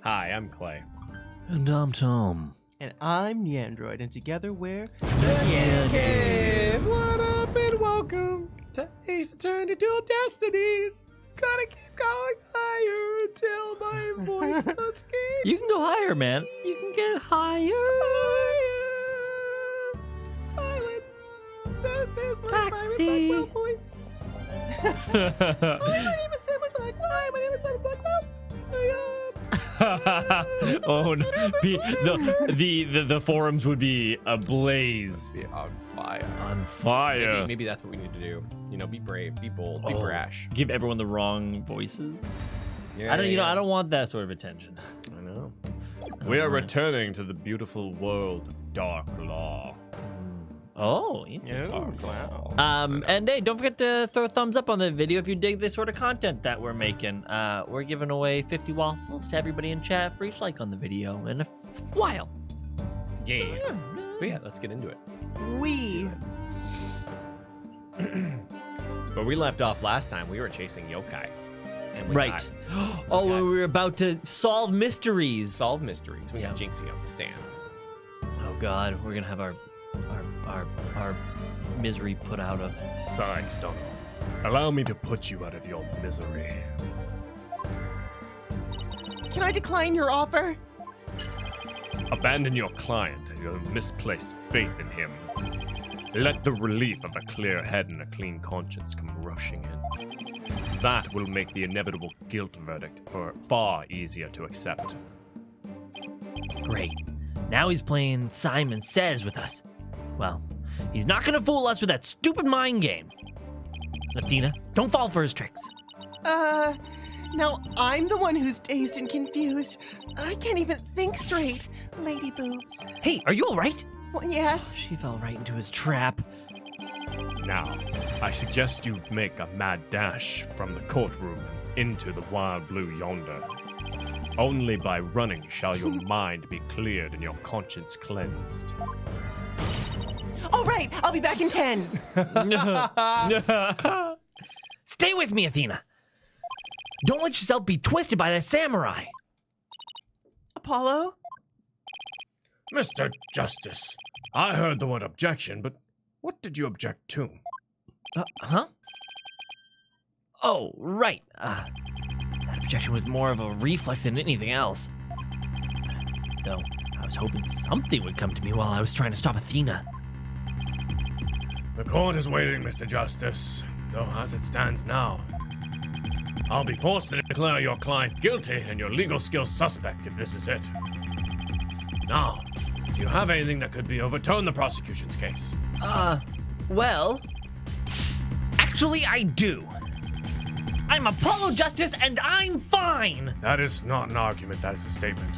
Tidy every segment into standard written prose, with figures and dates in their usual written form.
Hi, I'm Clay. And I'm Tom. And I'm Nyandroid, and together we're NyanCave! What up and welcome to Ace Attorney Dual Destinies! Gotta keep going higher until my voice escapes. You can go higher, man. You can get higher. Silence! This is my Taxi. Blackwell voice. My name is Simon Blackwell. My name is Simon Blackwell. Oh no! The forums would be ablaze. Be on fire. On fire. Maybe that's what we need to do. You know, be brave, be bold, be brash. Give everyone the wrong voices. Yeah, I don't want that sort of attention. I know. We are returning to the beautiful world of Dark Law. Oh, Yeah, wow. And hey, don't forget to throw a thumbs up on the video if you dig this sort of content that we're making. We're giving away 50 waffles to everybody in chat for each like on the video in a while. Yeah. But yeah, let's get into it. we. But we left off last time. We were chasing yokai. And we Right. got Oh, got- we were about to solve mysteries. solve mysteries. We got Yeah. Jinxie on the stand. Oh God, we're gonna have our misery put out of. Sighs, Donald. Allow me to put you out of your misery. Can I decline your offer? Abandon your client and your misplaced faith in him. Let the relief of a clear head and a clean conscience come rushing in. That will make the inevitable guilt verdict far easier to accept. Great. Now he's playing Simon Says with us. Well, he's not gonna fool us with that stupid mind game. Athena, don't fall for his tricks. Now I'm the one who's dazed and confused. I can't even think straight, lady boobs. Hey, are you all right? Well, yes. She fell right into his trap. Now, I suggest you make a mad dash from the courtroom into the wild blue yonder. Only by running shall your mind be cleared and your conscience cleansed. All right, I'll be back in 10. Stay with me, Athena. Don't let yourself be twisted by that samurai. Apollo? Mr. Justice, I heard the word objection, but what did you object to? Huh? Oh, right. That objection was more of a reflex than anything else. Though, I was hoping something would come to me while I was trying to stop Athena. The court is waiting, Mr. Justice, though as it stands now, I'll be forced to declare your client guilty and your legal skills suspect if this is it. Now, do you have anything that could be overturn the prosecution's case? Well, actually I do. I'm Apollo Justice and I'm fine. That is not an argument, that is a statement.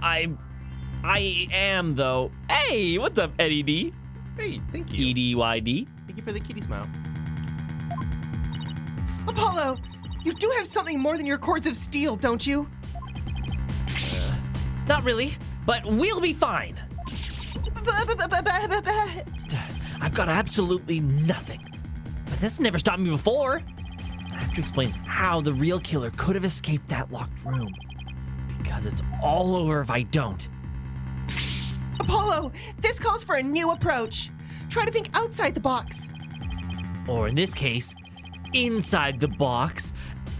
I am, though. Hey, what's up, Eddie D? Hey, thank you. EDYD. Thank you for the kitty smile. Apollo, you do have something more than your cords of steel, don't you? Not really, but we'll be fine. I've got absolutely nothing. But that's never stopped me before. I have to explain how the real killer could have escaped that locked room. Because it's all over if I don't. Apollo, this calls for a new approach. Try to think outside the box. Or in this case, inside the box.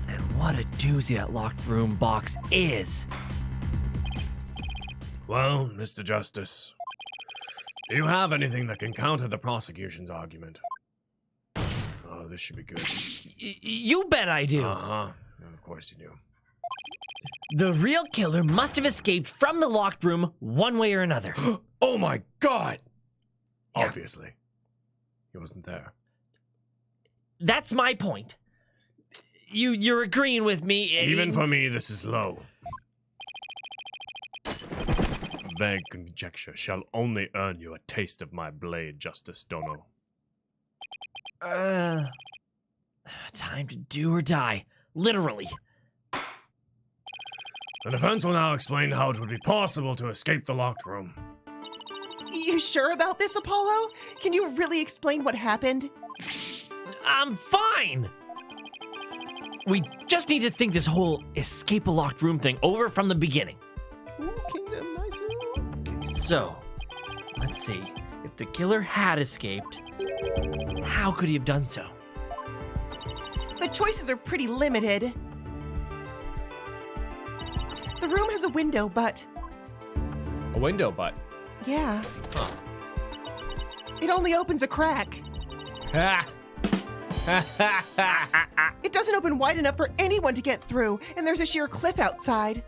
And what a doozy that locked room box is. Well, Mr. Justice, do you have anything that can counter the prosecution's argument? Oh, this should be good. You bet I do. Uh-huh. Of course you do. The real killer must have escaped from the locked room one way or another. Oh my God! Yeah. Obviously. He wasn't there. That's my point. You're agreeing with me. Even for me, this is low. Vague conjecture shall only earn you a taste of my blade, Justice Dono. Time to do or die. Literally. The defense will now explain how it would be possible to escape the locked room. You sure about this, Apollo? Can you really explain what happened? I'm fine. We just need to think this whole escape a locked room thing over from the beginning. Ooh, kingdom, nice. Okay. So, let's see. If the killer had escaped, how could he have done so? The choices are pretty limited. The room has a window, but A window butt. yeah, Huh. it only opens a crack. Ha! It doesn't open wide enough for anyone to get through, and there's a sheer cliff outside.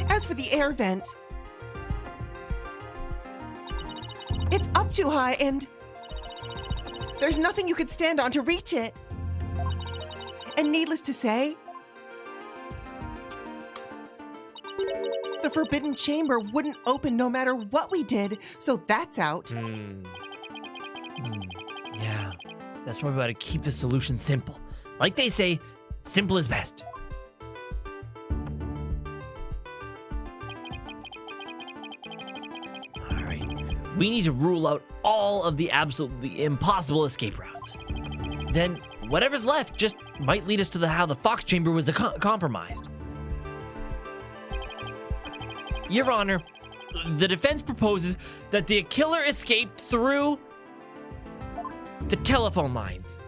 As for the air vent, it's up too high, and there's nothing you could stand on to reach it. And needless to say, the forbidden chamber wouldn't open no matter what we did, so that's out. Yeah, that's why we gotta keep the solution simple. Like they say, simple is best. All right, we need to rule out all of the absolutely impossible escape routes. Then whatever's left just might lead us to how the Fox Chamber was compromised. Your Honor, the defense proposes that the killer escaped through the telephone lines.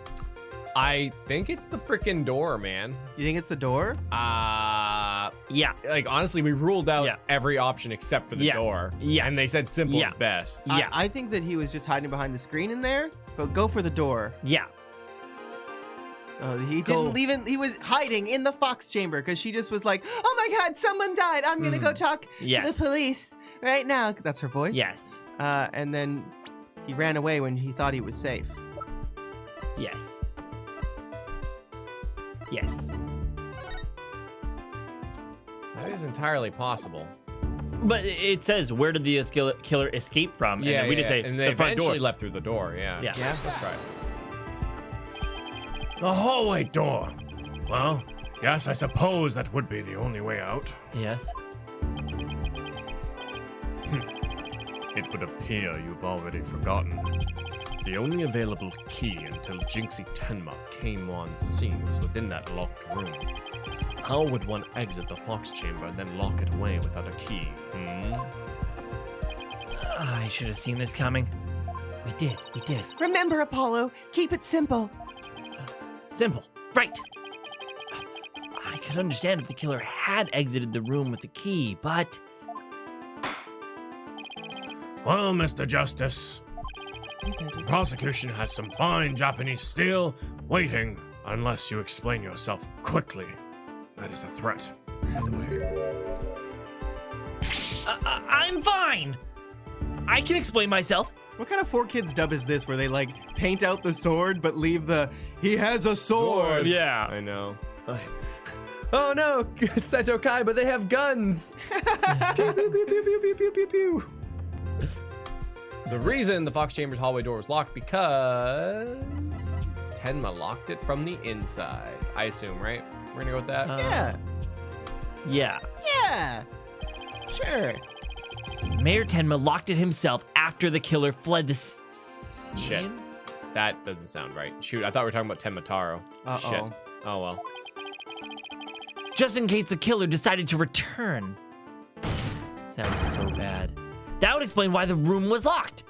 I think it's the freaking door, man. You think it's the door? Yeah. Like honestly, we ruled out Yeah. every option except for the Yeah. door. Yeah. And they said simple Yeah. is best. Yeah. I think that he was just hiding behind the screen in there, but go for the door. Yeah. Oh, he Go. didn't even, he was hiding in the Fox chamber because she just was like, oh my God, someone died. I'm going to go talk to Yes. the police right now. That's her voice. Yes. And then he ran away when he thought he was safe. Yes. Yes. That is entirely possible. But it says, where did the killer escape from? And then we just say, and they the front eventually door. left through the door. Yeah. Yeah. Yeah. Let's try it. The hallway door. Well, yes, I suppose that would be the only way out. Yes. It would appear you've already forgotten. The only available key until Jinxie Tenma came on scene was within that locked room. How would one exit the Fox Chamber and then lock it away without a key? I should have seen this coming. We did. Remember, Apollo, keep it simple. Simple. Right. I could understand if the killer had exited the room with the key, but... Well, Mr. Justice, the prosecution has some fine Japanese steel waiting unless you explain yourself quickly. That is a threat, by the way. I'm fine! I can explain myself. What kind of 4Kids dub is this where they like paint out the sword but leave the, he has a sword? Yeah. I know. Oh no, it's yokai, but they have guns. Pew, pew, pew, pew, pew, pew, pew, pew, pew. The reason the Fox Chamber's hallway door was locked because Tenma locked it from the inside. I assume, right? We're gonna go with that. Yeah, Yeah. yeah, sure. Mayor Tenma locked it himself after the killer fled the Shit. scene? That doesn't sound right. Shoot, I thought we were talking about Tenma Taro. Shit. Uh-oh. Oh well. Just in case the killer decided to return. That was so bad. That would explain why the room was locked.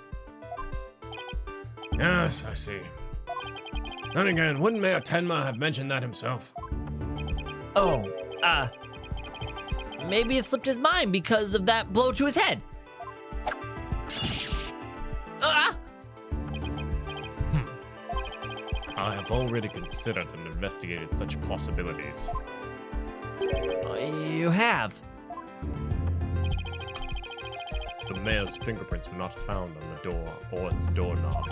Yes, I see. Then again, wouldn't Mayor Tenma have mentioned that himself? Oh, maybe it slipped his mind because of that blow to his head. Ah! I have already considered and investigated such possibilities. You have. The mayor's fingerprints were not found on the door or its doorknob.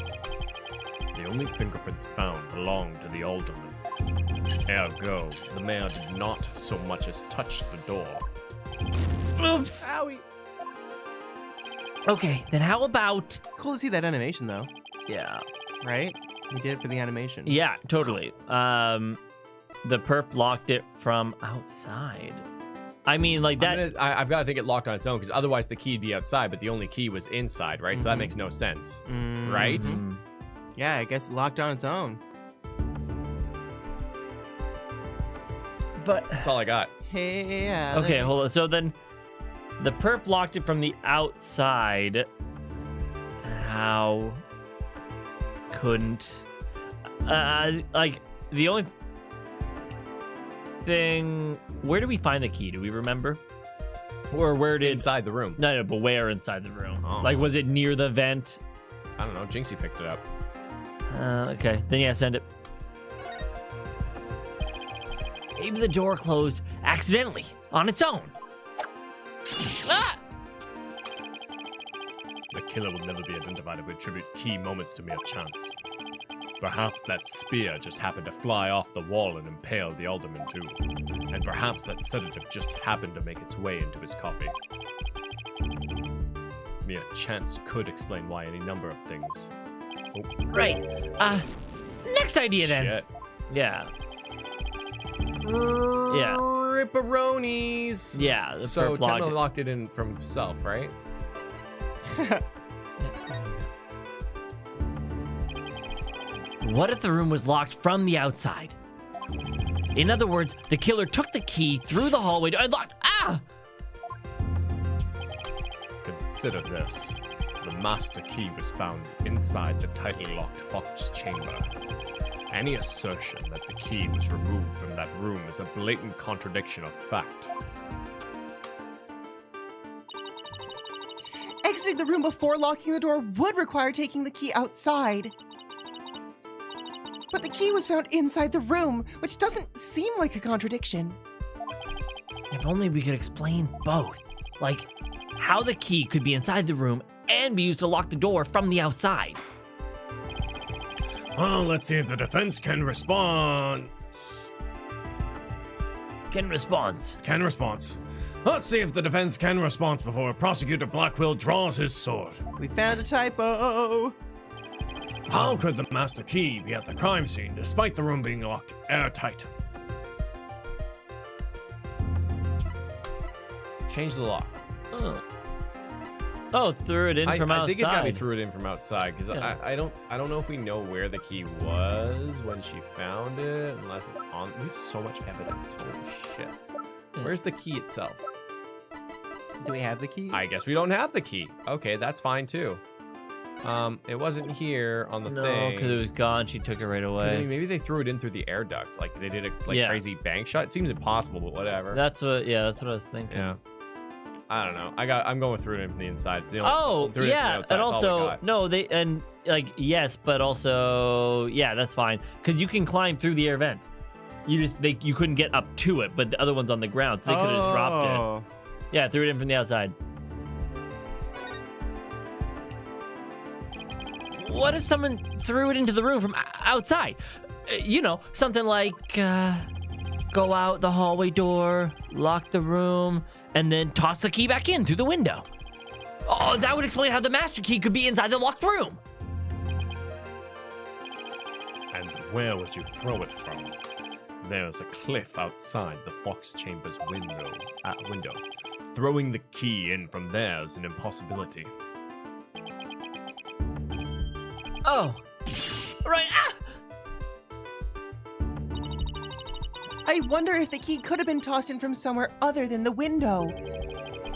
The only fingerprints found belonged to the alderman. Ergo, the mayor did not so much as touch the door. Oops. Okay, then how about... Cool to see that animation though, Yeah. right? We did it for the animation. Yeah, totally. The perp locked it from outside. I mean, like that... I've got to think it locked on its own because otherwise the key'd be outside, but the only key was inside, right? So that Mhm. makes no sense, Mhm. right? Mm. Yeah, I guess it locked on its own. But That's all I got. Hey, Alex. okay, hold on. So then, the perp locked it from the outside. How couldn't like the only thing? Where did we find the key? Do we remember? Or where did? Inside the room. No, but where inside the room? Oh. Like, was it near the vent? I don't know. Jinxie picked it up. Okay, then yeah, send it. Maybe the door closed accidentally on its own. Ah! The killer will never be identified if we attribute key moments to mere chance. Perhaps that spear just happened to fly off the wall and impale the alderman too. And perhaps that sedative just happened to make its way into his coffee. Mere chance could explain why any number of things. Oh, Right. Next idea then. shit. Yeah. Yeah. Ripperonis. Yeah. The So perp locked Tenma it. locked it in from himself, right? What if the room was locked from the outside? In other words, the killer took the key through the hallway and locked. Ah! Consider this. The master key was found inside the tightly locked fox chamber. Any assertion that the key was removed from that room is a blatant contradiction of fact. Exiting the room before locking the door would require taking the key outside. But the key was found inside the room, which doesn't seem like a contradiction. If only we could explain both. Like, how the key could be inside the room and be used to lock the door from the outside. Well, let's see if the defense can respond. Can respond. Let's see if the defense can respond before Prosecutor Blackwell draws his sword. We found a typo. How could the master key be at the crime scene despite the room being locked airtight? Change the lock. Oh, threw it in from outside. I think it's gotta be threw it in from outside because Yeah. I don't know if we know where the key was when she found it, unless it's on. We have so much evidence. Holy shit! Yeah. Where's the key itself? Do we have the key? I guess we don't have the key. Okay, that's fine too. It wasn't here on the No, thing. because it was gone. She took it right 'Cause, away. I mean, maybe they threw it in through the air duct, like they did a Yeah. crazy bank shot. It seems impossible, but whatever. That's what I was thinking. Yeah. I don't know. I'm going through it from the inside. It's the Oh, through it from the yeah, outside, and that's all we also got. no, they and like yes, but also yeah, that's fine because you can climb through the air vent. You couldn't get up to it, but the other one's on the ground, so they could have dropped it. Yeah, threw it in from the outside. What if someone threw it into the room from outside? You know, something like go out the hallway door, lock the room, and then toss the key back in through the window. Oh, that would explain how the master key could be inside the locked room. And where would you throw it from? There's a cliff outside the fox chamber's window. Throwing the key in from there is an impossibility. Oh, right. Ah! I wonder if the key could have been tossed in from somewhere other than the window.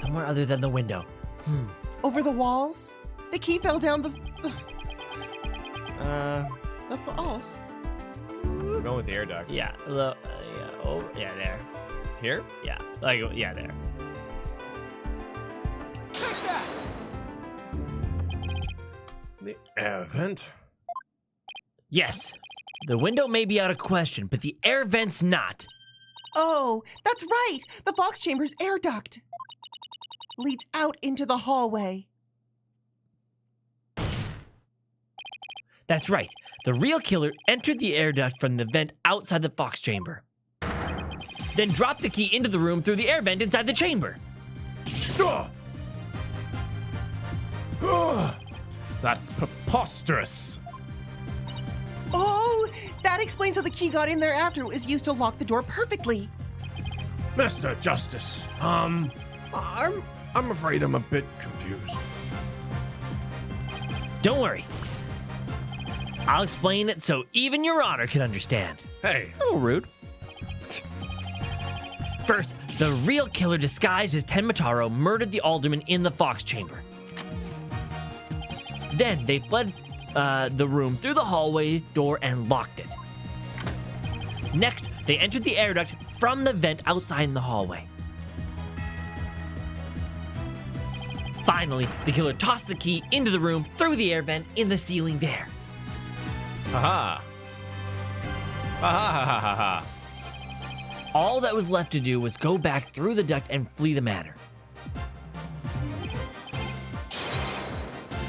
Somewhere other than the window. Over the walls? The key fell down the falls. We're going with the air duct. Yeah. Oh, yeah, there. Here? Yeah, yeah, there. The air vent? Yes, the window may be out of question, but the air vent's not. Oh, that's right! The Fox Chamber's air duct leads out into the hallway. That's right. The real killer entered the air duct from the vent outside the Fox chamber. Then dropped the key into the room through the air vent inside the chamber. Ugh! Ugh! That's preposterous! Oh, that explains how the key got in there after it was used to lock the door perfectly. Mr. Justice, I'm afraid I'm a bit confused. Don't worry. I'll explain it so even Your Honor can understand. Hey, A little rude. First, the real killer disguised as Tenma Taro murdered the alderman in the fox chamber. Then they fled the room through the hallway door and locked it. Next, they entered the air duct from the vent outside in the hallway. Finally, the killer tossed the key into the room through the air vent in the ceiling there. Haha. Ha ha ha ha ha. All that was left to do was go back through the duct and flee the manor.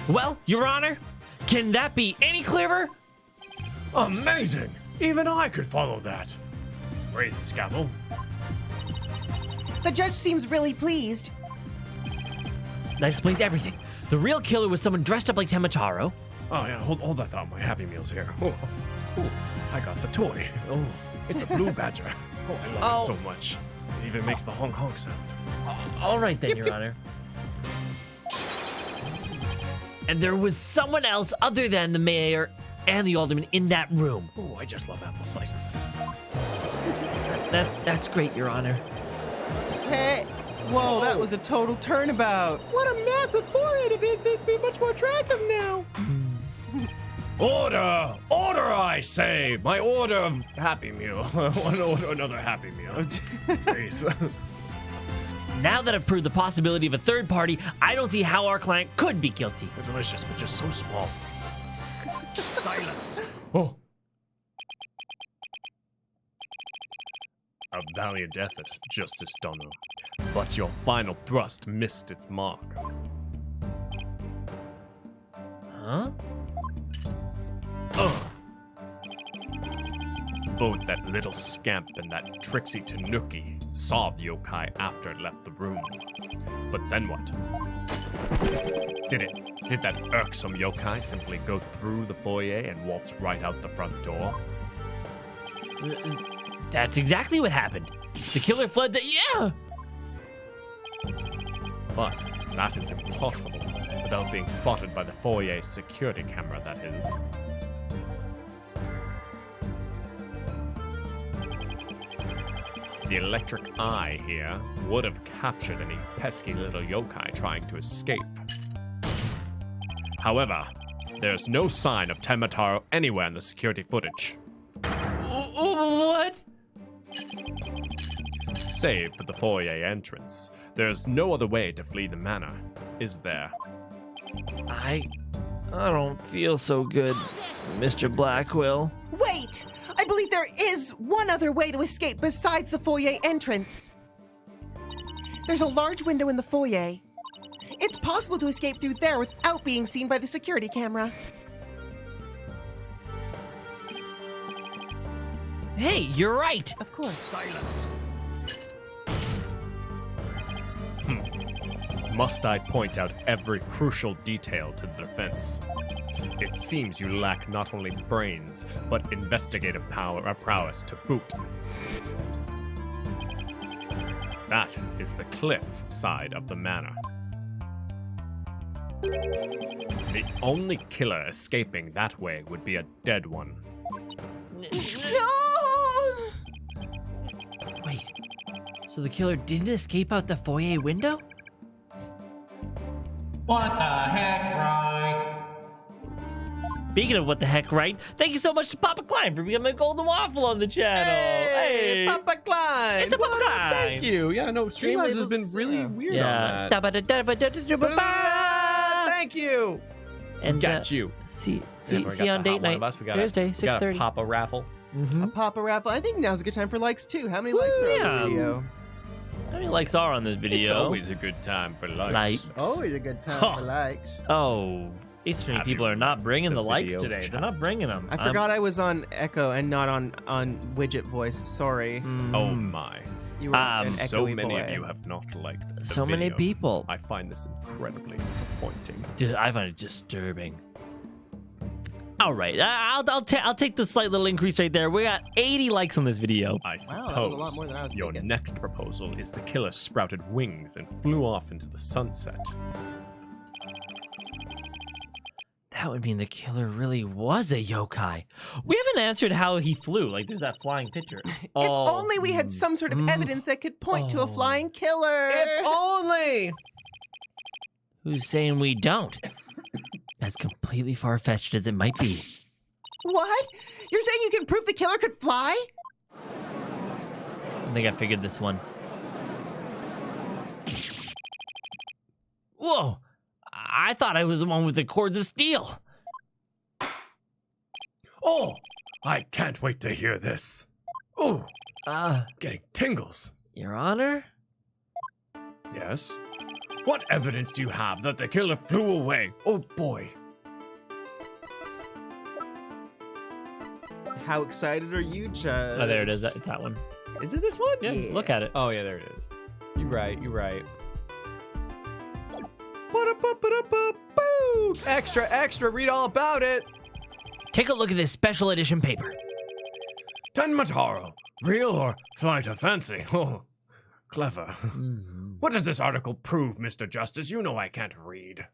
Well, Your Honor, can that be any clearer? Amazing! Even I could follow that. Raise the scaffold. The judge seems really pleased. That explains everything. The real killer was someone dressed up like Tenma Taro. Oh yeah, hold that thought. My Happy Meal's here. Oh, I got the toy. Oh, it's a blue badger. Oh, I love it so much. It even makes the honk honk sound. All right then, Your Honor. And there was someone else other than the mayor and the alderman in that room. Oh, I just love apple slices. That's great, Your Honor. Hey. Whoa, that was a total turnabout. What a massive forehead of his. It's me much more attractive now. Order! Order, I say! My order of Happy Meal. I want to order another Happy Meal. Please. Now that I've proved the possibility of a third party, I don't see how our client could be guilty. They're delicious, but just so small. Silence. Oh. A valiant effort, Justice Donner. But your final thrust missed its mark. Huh? Both that little scamp and that tricksy Tanuki saw the yokai after it left the room. But then what? Did that irksome yokai simply go through the foyer and waltz right out the front door? That's exactly what happened. The killer fled yeah! But that is impossible without being spotted by the foyer security camera, that is. The electric eye here would have captured any pesky little yokai trying to escape. However, there's no sign of Tenma Taro anywhere in the security footage. What? Save for the foyer entrance, there's no other way to flee the manor, is there? I don't feel so good, Mr. Blackwell. Wait! I believe there is one other way to escape besides the foyer entrance. There's a large window in the foyer. It's possible to escape through there without being seen by the security camera. Hey, you're right. Of course. Silence. Must I point out every crucial detail to the defense? It seems you lack not only brains, but investigative prowess to boot. That is the cliff side of the manor. The only killer escaping that way would be a dead one. No! Wait, so the killer didn't escape out the foyer window? What the heck, right? Speaking of what the heck, right? Thank you so much to Papa Klein for becoming a golden waffle on the channel. Hey, Papa Klein. It's a Papa What up? Klein. Thank you. Yeah, no, Streamlabs has been really weird on that. Thank you. And Got you. See Yeah, we you got on the date hot one night of us. We got Thursday, we got a 6:30. Papa raffle. A Papa raffle. I think now's a good time for likes too. How many likes are on yeah. the video? How many likes are on this video? It's always a good time for likes. Likes. Always a good time Huh. for likes. Oh, these stream Have people you are not bringing the the likes video today. chat? They're not bringing them. I forgot I was on Echo and not on widget voice. Sorry. Oh my. You were an So echoey many boy. of you have not liked the So many video. people. I find this incredibly disappointing. Dude, I find it disturbing. All right, I'll take the slight little increase right there. We got 80 likes on this video. I Wow, suppose that was a lot more than I was your thinking. next proposal is the killer sprouted wings and flew off into the sunset. That would mean the killer really was a yokai. We haven't answered how he flew. Like, there's that flying picture. If only we had some sort of evidence that could point to a flying killer. If only! Who's saying we don't? As completely far-fetched as it might be. What? You're saying you can prove the killer could fly? I think I figured this one. Whoa! I thought I was the one with the cords of steel. Oh, I can't wait to hear this. Ooh, getting tingles. Your Honor? Yes? What evidence do you have that the killer flew away? Oh boy. How excited are you, Judge? Oh, there it is. It's that one. Is it this one? Yeah, look at it. Oh, yeah, there it is. You're right. You're right. Ba-da-ba-ba-da-ba-boo! Extra, extra, read all about it. Take a look at this special edition paper. Tenma Taro, real or flight of fancy? Oh, clever. What does this article prove, Mr. Justice? You know I can't read.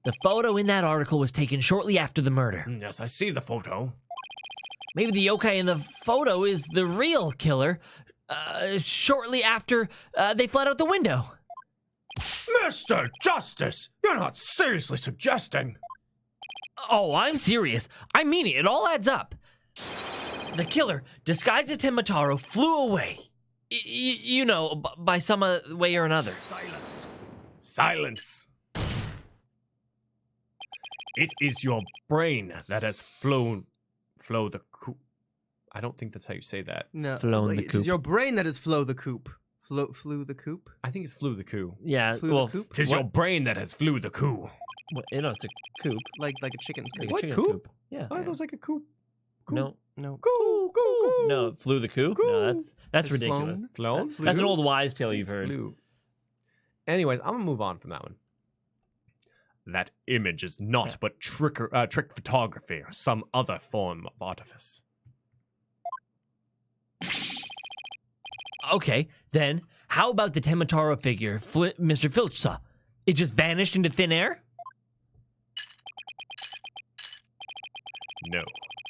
The photo in that article was taken shortly after the murder. Yes, I see the photo. Maybe the yokai in the photo is the real killer. Shortly after they fled out the window. Mr. Justice, you're not seriously suggesting. Oh, I'm serious. I mean it. It all adds up. The killer, disguised as Tenma Taro, flew away. You know, by some way or another. Silence. Silence. It is your brain that has flown the coop. I don't think that's how you say that. No, Flown the it coop. is your brain that has flew the coop. Flew the coop? I think it's flew the coup. Yeah, Flew well, the coop? Tis your brain that has flew the coup. you know, it's a coop. Like a chicken's Like coop. a What chicken coop? Yeah. I thought it was like a coop. No, No. Coop, coop. no, it flew the coop. No, that's It's ridiculous. Flown? That's an old wise tale you've It's heard. flew. Anyways, I'm gonna move on from that one. That image is not but trick photography or some other form of artifice. Okay, then how about the Tenma Taro figure Mr. Filch saw? It just vanished into thin air? No,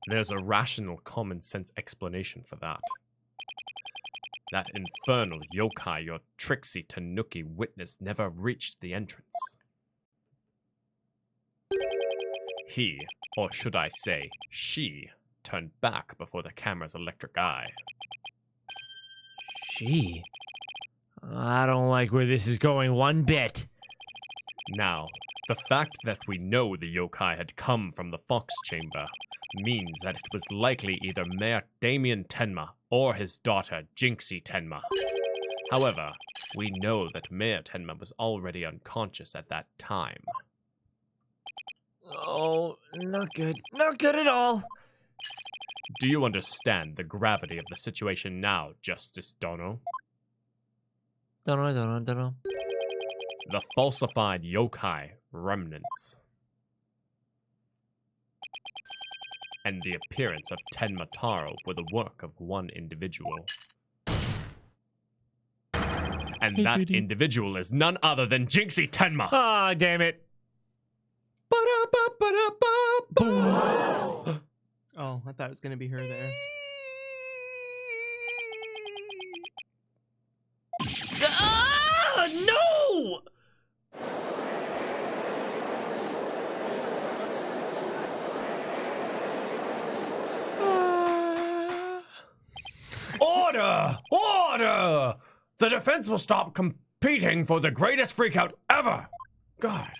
there's a rational common sense explanation for that. That infernal yokai your tricksy tanuki witness never reached the entrance. He, or should I say, she, turned back before the camera's electric eye. She? I don't like where this is going one bit. Now, the fact that we know the yokai had come from the Fox Chamber means that it was likely either Mayor Damien Tenma or his daughter Jinxie Tenma. However, we know that Mayor Tenma was already unconscious at that time. Oh, not good. Not good at all. Do you understand the gravity of the situation now, Justice Dono? Don't know. The falsified yokai remnants. And the appearance of Tenma Taro were the work of one individual. And Hey, that Judy. individual is none other than Jinxie Tenma! Ah, damn it. Ba-da-ba-ba-da-ba-ba. Oh, I thought it was going to be her there. Ah, no! Order! Order! The defense will stop competing for the greatest freakout ever! God.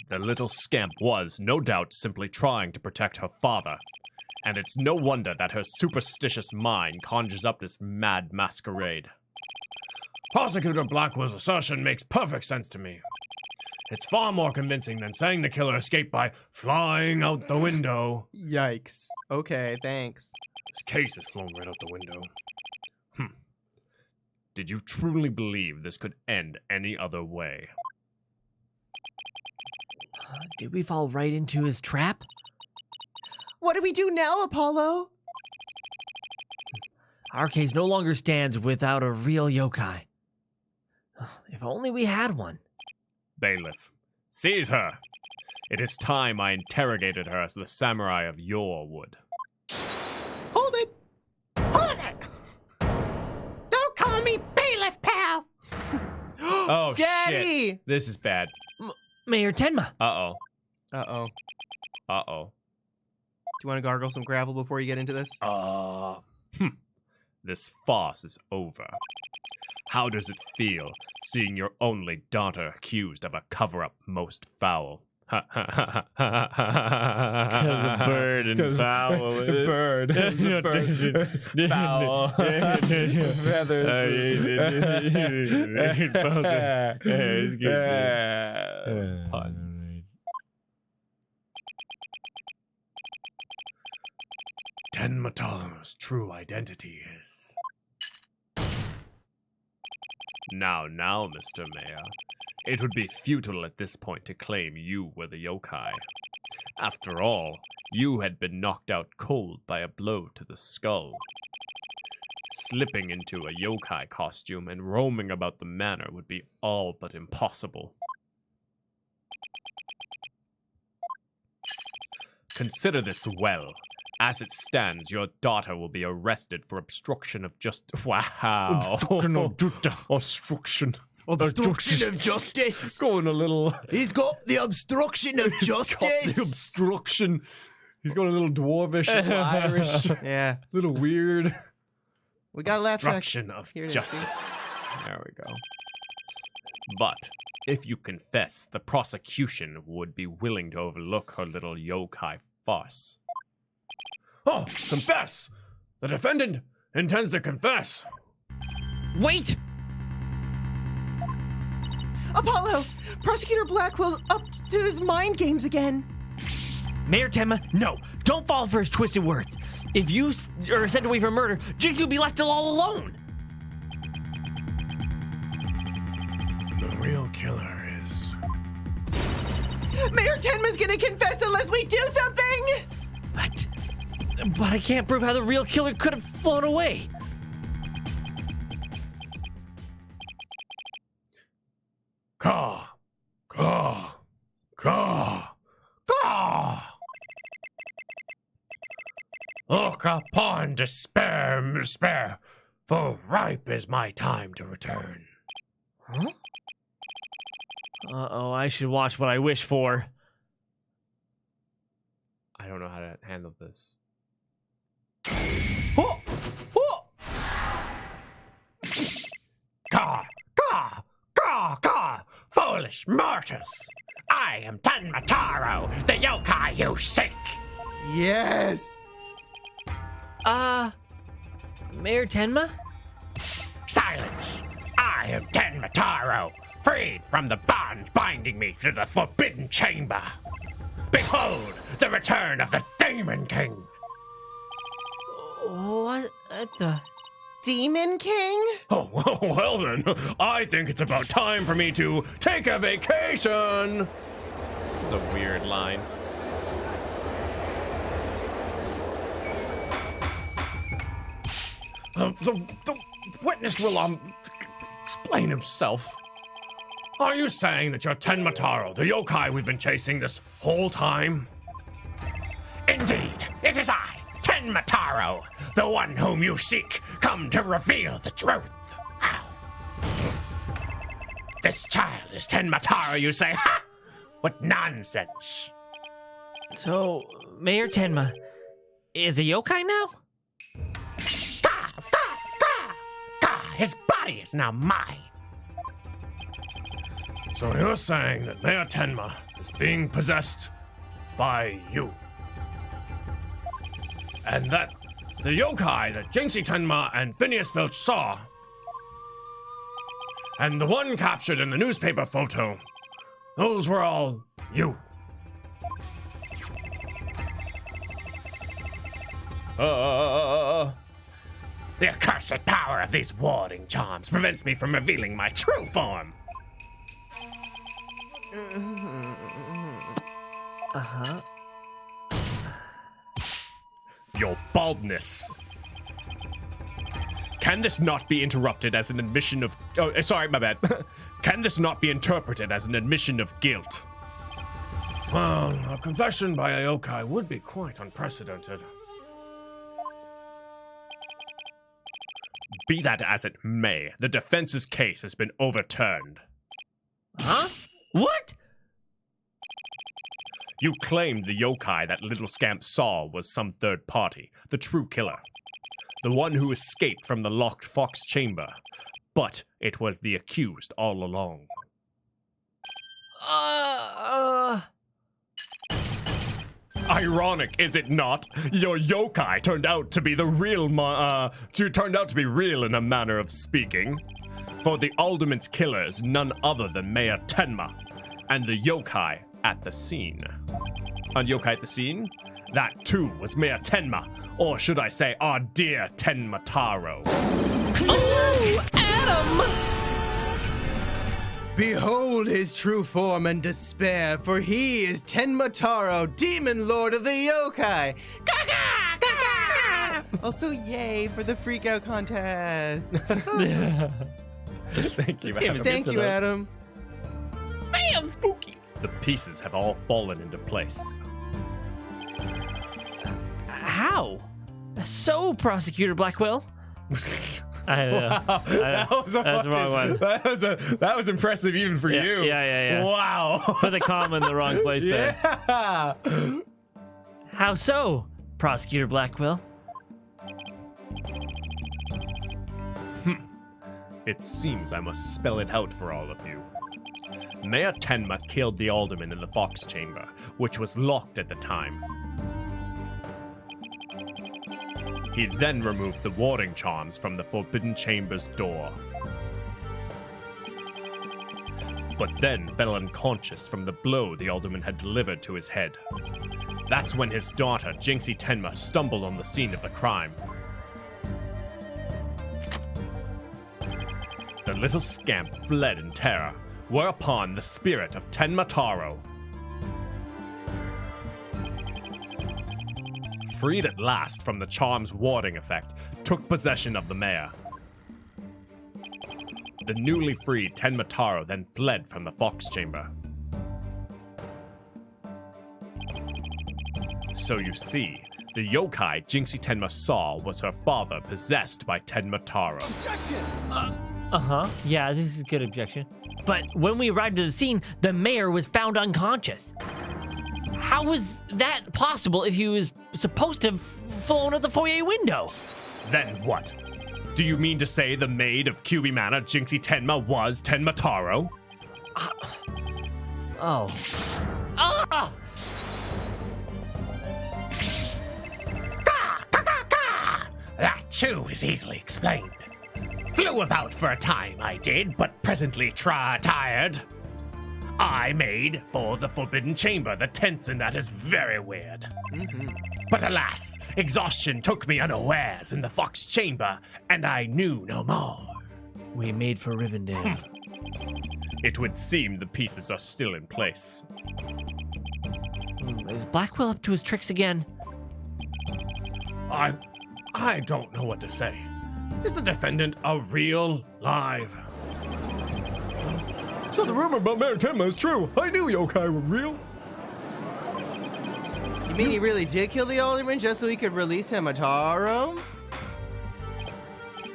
The little scamp was, no doubt, simply trying to protect her father. And it's no wonder that her superstitious mind conjures up this mad masquerade. Prosecutor Blackwell's assertion makes perfect sense to me. It's far more convincing than saying the killer escaped by flying out the window. Yikes. Okay, thanks. This case has flown right out the window. Did you truly believe this could end any other way? Did we fall right into his trap? What do we do now, Apollo? Our case no longer stands without a real yokai. If only we had one. Bailiff, Seize her. It is time I interrogated her as the samurai of yore would. Hold it! Hold it! Don't call me bailiff, pal! Oh, Daddy! shit. This is bad. Mayor Tenma. Uh-oh. Uh-oh. Uh-oh. Do you want to gargle some gravel before you get into this? This farce is over. How does it feel seeing your only daughter accused of a cover-up most foul? Because a bird and foul. Bird. Foul. Puns. Tenma Taro's true identity is... Now, Mr. Mayor. It would be futile at this point to claim you were the yokai. After all, you had been knocked out cold by a blow to the skull. Slipping into a yokai costume and roaming about the manor would be all but impossible. Consider this well. As it stands, your daughter will be arrested for obstruction of justice. Wow. Obstruction. Obstruction of justice! Going a little... He's got the obstruction of justice! Got the obstruction. He's got a little dwarvish, a little Irish, a Yeah. little weird. We got a laugh track. Obstruction of Here it is, justice. There we go. But if you confess, the prosecution would be willing to overlook her little yokai farce. Oh, confess! The defendant intends to confess. Wait! Apollo! Prosecutor Blackwell's up to his mind games again. Mayor Tenma, no. Don't fall for his twisted words. If you are sent away for murder, Jinxie will be left all alone. The real killer is... Mayor Tenma's gonna confess unless we do something! But I can't prove how the real killer could have flown away. Caw! Caw! Caw! Caw! Look upon despair, for ripe is my time to return. Huh? Uh-oh, I should watch what I wish for. I don't know how to handle this. Oh! Oh! Caw! Caw! Caw! Caw! Foolish mortals! I am Tenma Taro, the yokai you seek! Yes! Mayor Tenma? Silence! I am Tenma Taro, freed from the bonds binding me to the Forbidden Chamber. Behold, the return of the Demon King! What the... Demon King? Oh, well then, I think it's about time for me to take a vacation! The weird line. The witness will, explain himself. Are you saying that you're Tenma Taro, the yokai we've been chasing this whole time? Indeed, it is I, Tenma Taro, the one whom you seek, come to reveal the truth. How? This child is Tenma Taro, you say? Ha! What nonsense! So, Mayor Tenma is a yokai now? His body is now mine. So you're saying that Mayor Tenma is being possessed by you? And that the yokai that Jinxie Tenma and Phineas Filch saw, and the one captured in the newspaper photo, those were all you? The accursed power of these warding charms prevents me from revealing my true form. Uh-huh. Your baldness. Can this not be interrupted as an admission of... Oh, sorry, my bad. Can this not be interpreted as an admission of guilt? Well, a confession by a yokai would be quite unprecedented. Be that as it may, the defense's case has been overturned. Huh? What? You claimed the yokai that little scamp saw was some third party, the true killer. The one who escaped from the locked fox chamber. But it was the accused all along. Ironic, is it not? Your yokai turned out to be the real turned out to be real in a manner of speaking. For the alderman's killers, none other than Mayor Tenma, and the yokai at the scene. And yokai at the scene? That too was Mayor Tenma, or should I say our dear Tenma Taro. Oh, Adam! Behold his true form and despair, for he is Tenma Taro, demon lord of the yokai. Also, yay for the freak out contest. Thank you, Adam. Thank you, Adam. Bam, spooky. The pieces have all fallen into place. How? So, Prosecutor Blackwell? I know. That was a That's the wrong one. That was impressive even for you. Yeah. Wow. Put the comma in the wrong place there. Yeah. How so, Prosecutor Blackwell? It seems I must spell it out for all of you. Mayor Tenma killed the alderman in the fox chamber, which was locked at the time. He then removed the warding charms from the forbidden chamber's door. But then fell unconscious from the blow the alderman had delivered to his head. That's when his daughter, Jinxie Tenma, stumbled on the scene of the crime. The little scamp fled in terror, whereupon the spirit of Tenma Taro, freed at last from the charm's warding effect, took possession of the mayor. The newly freed Tenma Taro then fled from the fox chamber. So you see, the yokai Jinxie Tenma saw was her father possessed by Tenma Taro. Yeah, this is a good objection. But when we arrived at the scene, the mayor was found unconscious. How was that possible if he was supposed to have flown out the foyer window? Then what? Do you mean to say the maid of QB Manor, Jinxie Tenma, was Tenma Taro? Oh. Ah! That too is easily explained. Flew about for a time, I did, but presently tired. I made for the Forbidden Chamber. The tense in that is very weird. But alas, exhaustion took me unawares in the Fox Chamber, and I knew no more. We made for Rivendell. It would seem the pieces are still in place. Is Blackwell up to his tricks again? I don't know what to say. Is the defendant a real live? So the rumor about Mayor Tenma is true. I knew yokai were real. You mean he really did kill the alderman just so he could release Tenma Taro?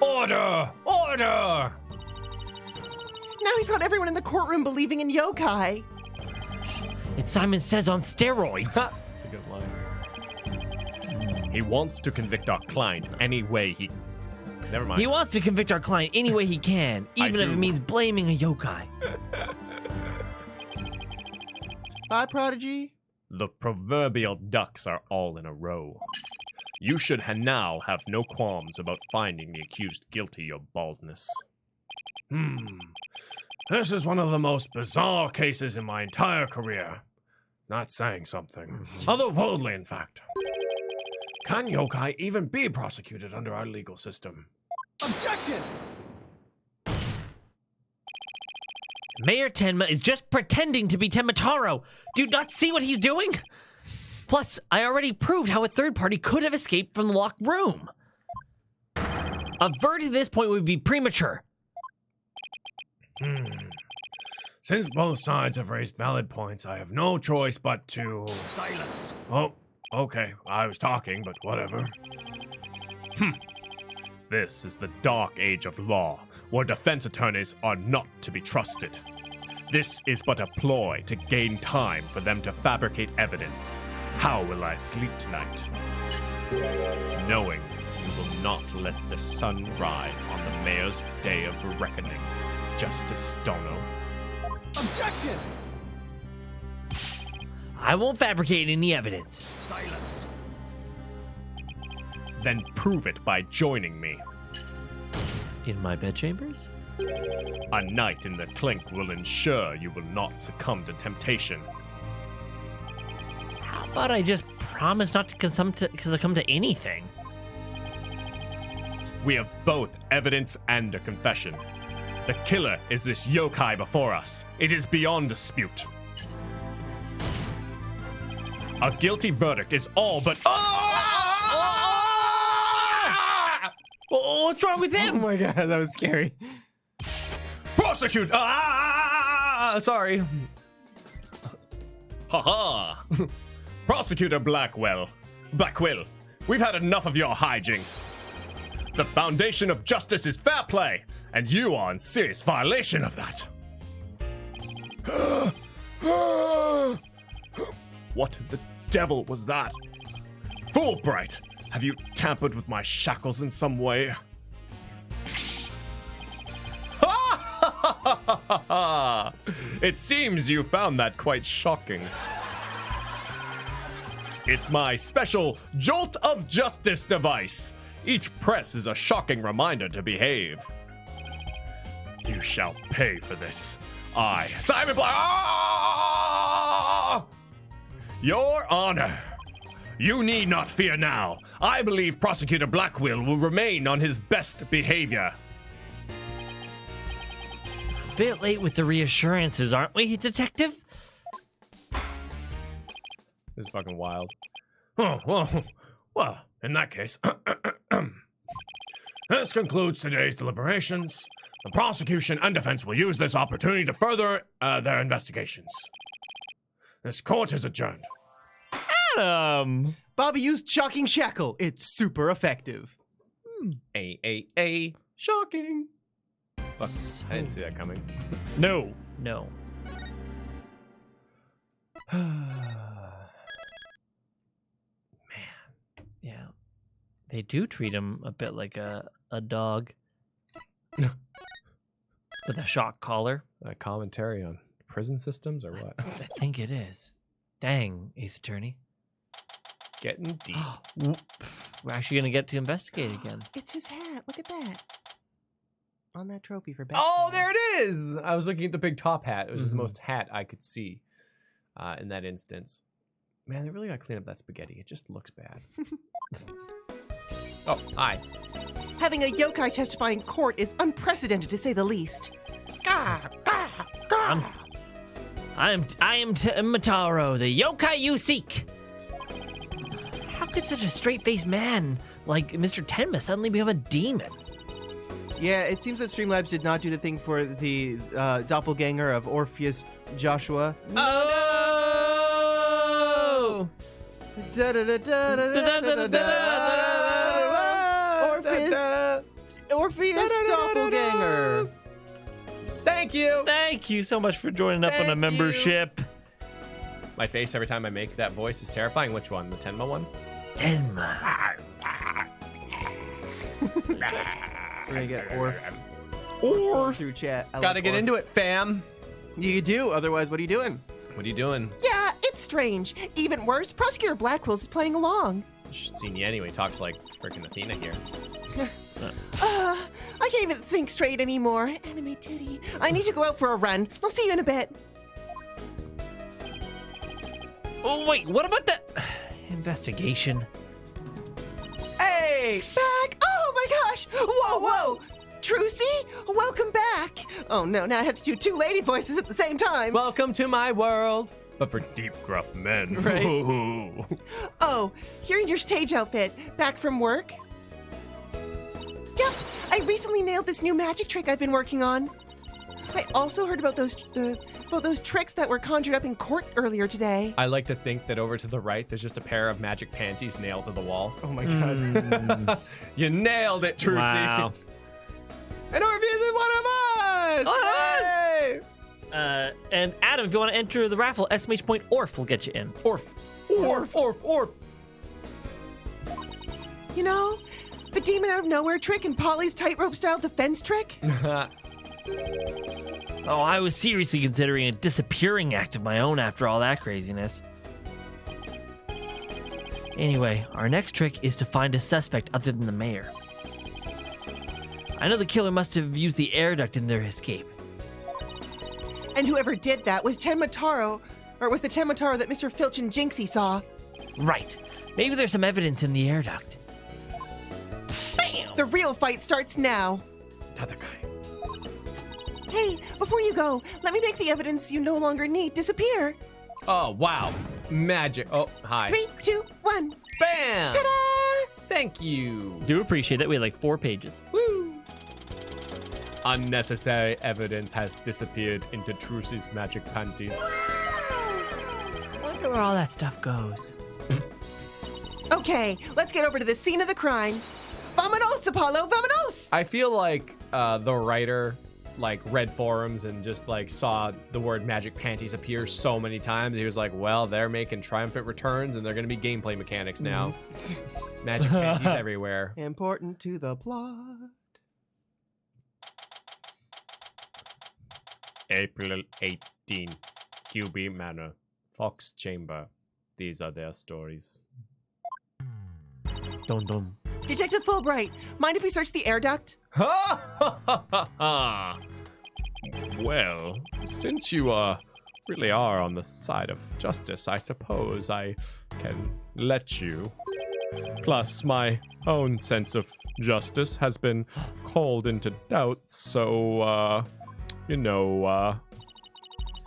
Order! Order! Now he's got everyone in the courtroom believing in yokai. It's Simon Says on steroids. That's a good line. He wants to convict our client any way he... Never mind. He wants to convict our client any way he can, even if it means blaming a yokai. Bye, Prodigy. The proverbial ducks are all in a row. You should now have no qualms about finding the accused guilty, your baldness. This is one of the most bizarre cases in my entire career. Not saying something. Otherworldly, in fact. Can yokai even be prosecuted under our legal system? Objection! Mayor Tenma is just pretending to be Tenma Taro. Do you not see what he's doing? Plus, I already proved how a third party could have escaped from the locked room. A verdict at this point would be premature. Since both sides have raised valid points, I have no choice but to... Silence. Oh, okay. I was talking, but whatever. This is the dark age of law, where defense attorneys are not to be trusted. This is but a ploy to gain time for them to fabricate evidence. How will I sleep tonight? Knowing you will not let the sun rise on the mayor's day of reckoning, Justice Dono. Objection. I won't fabricate any evidence. Silence. Then prove it by joining me. In my bedchambers? A night in the clink will ensure you will not succumb to temptation. How about I just promise not to succumb to anything? We have both evidence and a confession. The killer is this yokai before us. It is beyond dispute. A guilty verdict is all but... What's wrong with Oh him? my god, that was scary. Prosecute! Sorry. Haha! Prosecutor Blackwell, we've had enough of your hijinks. The foundation of justice is fair play, and you are in serious violation of that. What the devil was that? Fulbright, have you tampered with my shackles in some way? It seems you found that quite shocking. It's my special Jolt of Justice device. Each press is a shocking reminder to behave. You shall pay for this. I, Simon Black. Your Honor, you need not fear now. I believe Prosecutor Blackwell will remain on his best behavior. A bit late with the reassurances, aren't we, Detective? This is fucking wild. Oh, well, in that case, this concludes today's deliberations. The prosecution and defense will use this opportunity to further their investigations. This court is adjourned. Bobby used shocking shackle. It's super effective. Shocking. Fuck, I didn't see that coming. No. Yeah. They do treat him a bit like a dog. With a shock collar. A commentary on prison systems or what? I think it is. Dang, Ace Attorney. Getting deep. We're actually going to get to investigate again. It's his hat. Look at that. On that trophy for best. Oh, there it is! I was looking at the big top hat. It was the most hat I could see in that instance. Man, they really gotta clean up that spaghetti. It just looks bad. Oh, hi. Having a yokai testify in court is unprecedented, to say the least. I am Tenma Taro, the yokai you seek. How could such a straight-faced man like Mr. Tenma suddenly become a demon? Yeah, it seems that Streamlabs did not do the thing for the doppelganger of Orpheus Joshua. Oh no! Orpheus doppelganger. Thank you. Thank you so much for joining up on a membership. My face every time I make that voice is terrifying. Which one? The Tenma one? Tenma. We're gonna get Orf through chat. Gotta get into it, fam. You do. Otherwise, what are you doing? What are you doing? Yeah, it's strange. Even worse, Prosecutor Blackwell's playing along. You should see you anyway. Talks like freaking Athena here. I can't even think straight anymore. Anime titty. I need to go out for a run. I'll see you in a bit. Oh wait, what about the investigation? Hey! Back! Oh my gosh! Whoa! Trucy, welcome back. Oh no, now I have to do two lady voices at the same time. Welcome to my world. But for deep, gruff men. Right. Ooh. Oh, you're in your stage outfit. Back from work? Yep, I recently nailed this new magic trick I've been working on. I also heard about those tricks that were conjured up in court earlier today. I like to think that over to the right, there's just a pair of magic panties nailed to the wall. Oh my god. You nailed it, Trucy. Wow. And Orpheus is one of us! Oh, Yay! And Adam, if you want to enter the raffle, exclamation point Orf will get you in. Orf. You know, the demon out of nowhere trick and Polly's tightrope style defense trick? Oh, I was seriously considering a disappearing act of my own after all that craziness. Anyway, our next trick is to find a suspect other than the mayor. I know the killer must have used the air duct in their escape. And whoever did that was Tenma Taro, or was the Tenma Taro that Mr. Filch and Jinxie saw. Right. Maybe there's some evidence in the air duct. Bam! The real fight starts now. Hey, before you go, let me make the evidence you no longer need disappear. Oh, wow. Magic. Oh, hi. 3, 2, 1. Bam! Ta-da! Thank you. Do appreciate it. We had like 4 pages. Woo! Unnecessary evidence has disappeared into Trucy's magic panties. Wonder where all that stuff goes. Okay, let's get over to the scene of the crime. Vamonos, Apollo, vamonos! I feel like the writer read forums and just saw the word magic panties appear so many times. He was like, well, they're making triumphant returns and they're going to be gameplay mechanics now. Magic panties everywhere. Important to the plot. April 18, QB Manor, Fox Chamber. These are their stories. Dun dun. Detective Fulbright, mind if we search the air duct? Well, since you really are on the side of justice, I suppose I can let you. Plus, my own sense of justice has been called into doubt, so,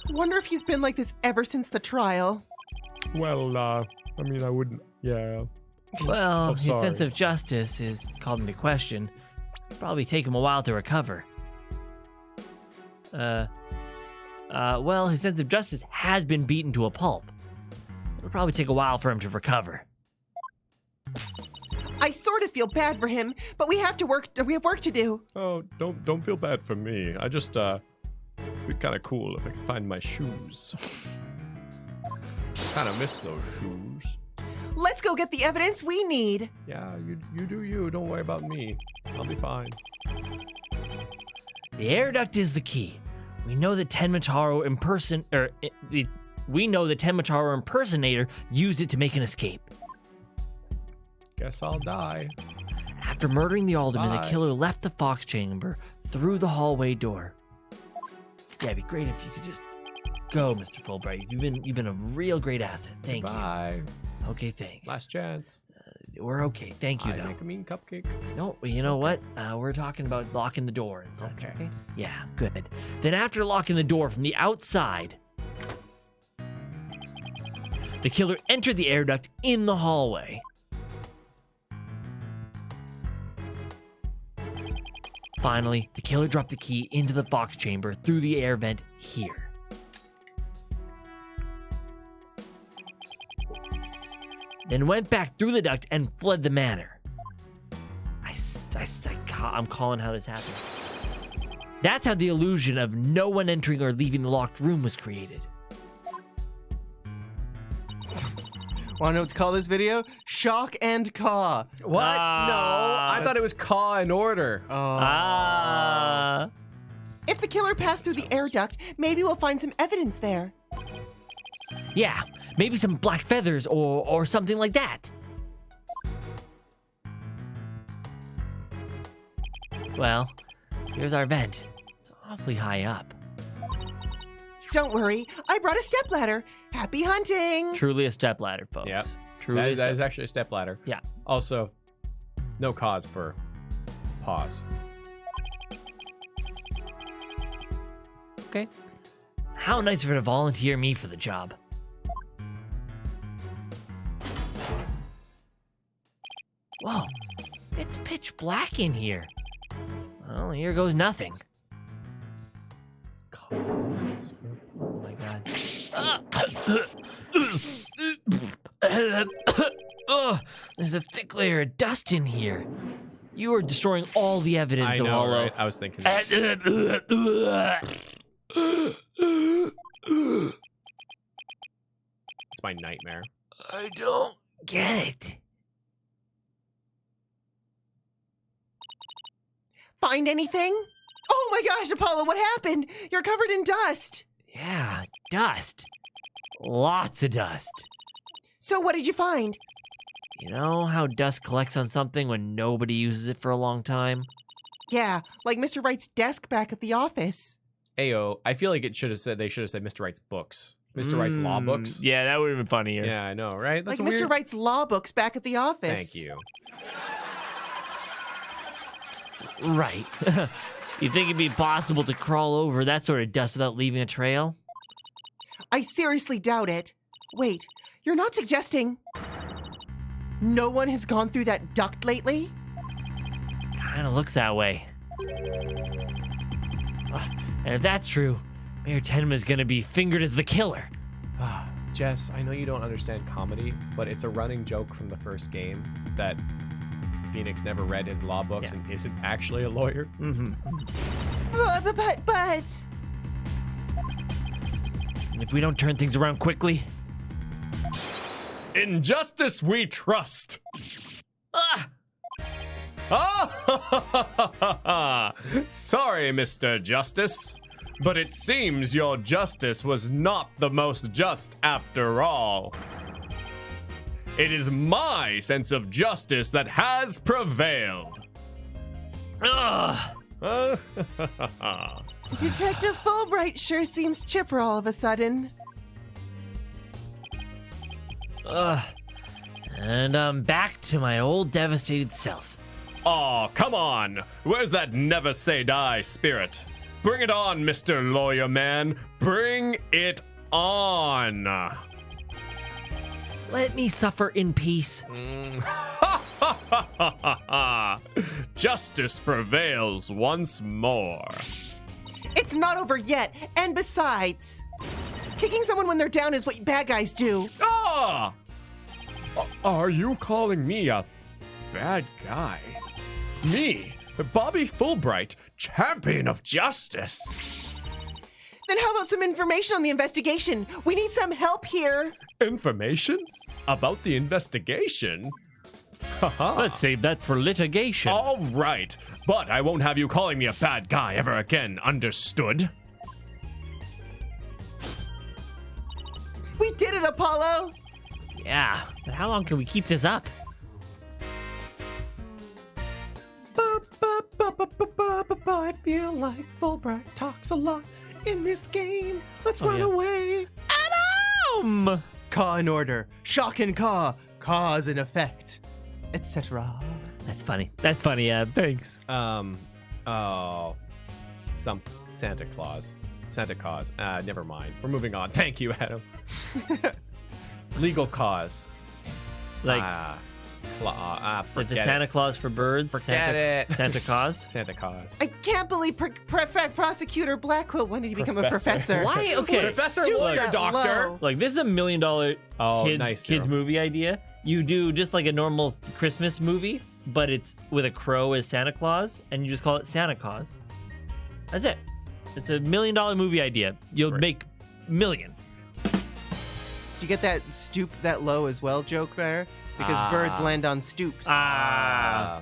Wonder if he's been like this ever since the trial. well, I mean, I wouldn't, yeah. Well, Oh, his sorry. sense of justice is called into question. It'll probably take him a while to recover. Well, his sense of justice has been beaten to a pulp. It'll probably take a while for him to recover. I sort of feel bad for him, but we have work to do. Oh, don't feel bad for me. I just, it'd be kind of cool if I could find my shoes. Kind of miss those shoes. Let's go get the evidence we need. Yeah, you do you. Don't worry about me. I'll be fine. The air duct is the key. We know that Tenma Taro impersonator used it to make an escape. Guess I'll die. After murdering the alderman, Bye. the killer left the fox chamber through the hallway door. Yeah, it'd be great if you could just go, Mr. Fulbright. You've been a real great asset. Thank Bye. you. Okay, thanks. Last chance. We're okay. Thank you, I though. make a mean cupcake. No, you know what? We're talking about locking the door and such. Okay. Yeah, good. Then after locking the door from the outside, the killer entered the air duct in the hallway. Finally, the killer dropped the key into the fox chamber through the air vent here. Then went back through the duct and fled the manor. I'm calling how this happened. That's how the illusion of no one entering or leaving the locked room was created. Want to know what's called this video? Shock and Caw. What? No, I thought it was Caw in order. Oh. If the killer passed through the air duct, maybe we'll find some evidence there. Yeah, maybe some black feathers or something like that. Well, here's our vent. It's awfully high up. Don't worry, I brought a stepladder. Happy hunting! Truly a stepladder, folks. Yep. Truly That is actually a stepladder. Yeah. Also, no cause for pause. Okay. How nice of her to volunteer me for the job. Whoa, it's pitch black in here. Well, here goes nothing. Ugh, there's a thick layer of dust in here. You are destroying all the evidence I know, of Hollow. right? I was thinking that. It's my nightmare. I don't get it. Find anything? Oh my gosh, Apollo, what happened? You're covered in dust. Yeah, dust. Lots of dust. So what did you find? You know how dust collects on something when nobody uses it for a long time? Yeah, like Mr. Wright's desk back at the office. Ayo, I feel like they should have said Mr. Wright's books. Mr. Wright's law books. Yeah, that would have been funnier. Yeah, I know, right? That's Like Mr. weird. Wright's law books back at the office. Thank you. Right. You think it'd be possible to crawl over that sort of dust without leaving a trail? I seriously doubt it. Wait, you're not suggesting no one has gone through that duct lately? Kinda looks that way. And if that's true, Mayor Tenma's gonna be fingered as the killer. Jess, I know you don't understand comedy, but it's a running joke from the first game that Phoenix never read his law books and isn't actually a lawyer. Mm-hmm. But... If we don't turn things around quickly... In justice we trust. Ah! Ah! Sorry, Mr. Justice, but it seems your justice was not the most just after all. It is my sense of justice that has prevailed. Ugh! Detective Fulbright sure seems chipper all of a sudden. Ugh. And I'm back to my old devastated self. Aw, come on. Where's that never say die spirit? Bring it on, Mr. Lawyer Man. Bring it on. Let me suffer in peace. Justice prevails once more. It's not over yet, and besides, kicking someone when they're down is what bad guys do. Ah! Are you calling me a bad guy? Me, Bobby Fulbright, champion of justice. Then how about some information on the investigation? We need some help here. Information? About the investigation? Haha. Let's save that for litigation. All right, but I won't have you calling me a bad guy ever again, understood? We did it, Apollo. Yeah, but how long can we keep this up? I feel like Fulbright talks a lot in this game. Let's run yeah. away. Caw in order. Shock and caw. Cause and effect. Etc. That's funny. That's funny, thanks. Santa Claus. Never mind. We're moving on. Thank you, Adam. Legal cause. Like forget the Santa Claus for birds? Forget it. Santa Claus? Santa Claus. I can't believe Prosecutor Blackwell wanted to become a professor. Why? Okay. Professor, Stoop lawyer, that doctor. low. Like, this is $1 million nice, kids Jerome. movie idea. You do just like a normal Christmas movie, but it's with a crow as Santa Claus, and you just call it Santa Claus. That's it. It's $1 million movie idea. You'll make million. Do you get that stoop that low as well joke there? Because birds land on stoops. Ah.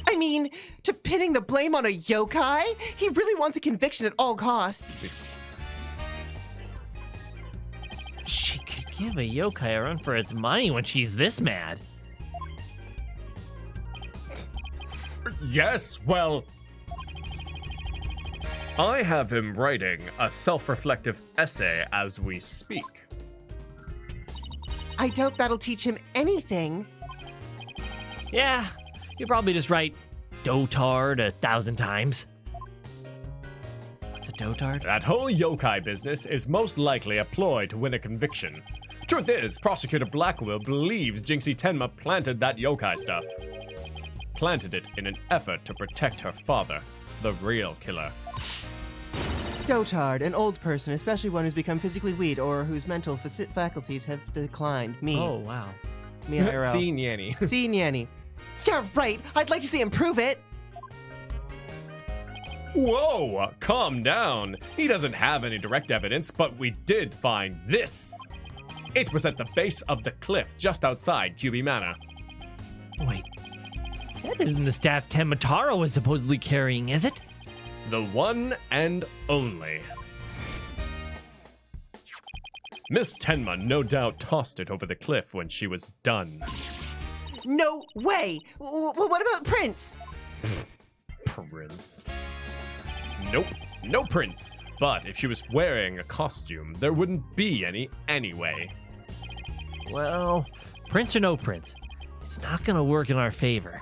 I mean, to pinning the blame on a yokai? He really wants a conviction at all costs. She could give a yokai a run for its money when she's this mad. Yes, well, I have him writing a self-reflective essay as we speak. I doubt that'll teach him anything. Yeah, you probably just write dotard 1,000 times. What's a dotard? That whole yokai business is most likely a ploy to win a conviction. Truth is, Prosecutor Blackwell believes Jinxie Tenma planted that yokai stuff. Planted it in an effort to protect her father, the real killer. Dotard, an old person, especially one who's become physically weak or whose mental faculties have declined. Me. Oh, wow. Me IRL. See Nyanny. See Nyanny. Yeah, right. I'd like to see him prove it. Whoa, calm down. He doesn't have any direct evidence, but we did find this. It was at the base of the cliff just outside QB Manor. Wait. That isn't the staff Tenma Taro was supposedly carrying, is it? The one and only. Miss Tenma no doubt tossed it over the cliff when she was done. No way. What about Prince? Prince. Nope, no prince. But if she was wearing a costume, there wouldn't be any anyway. Well, prince or no prince, it's not gonna work in our favor.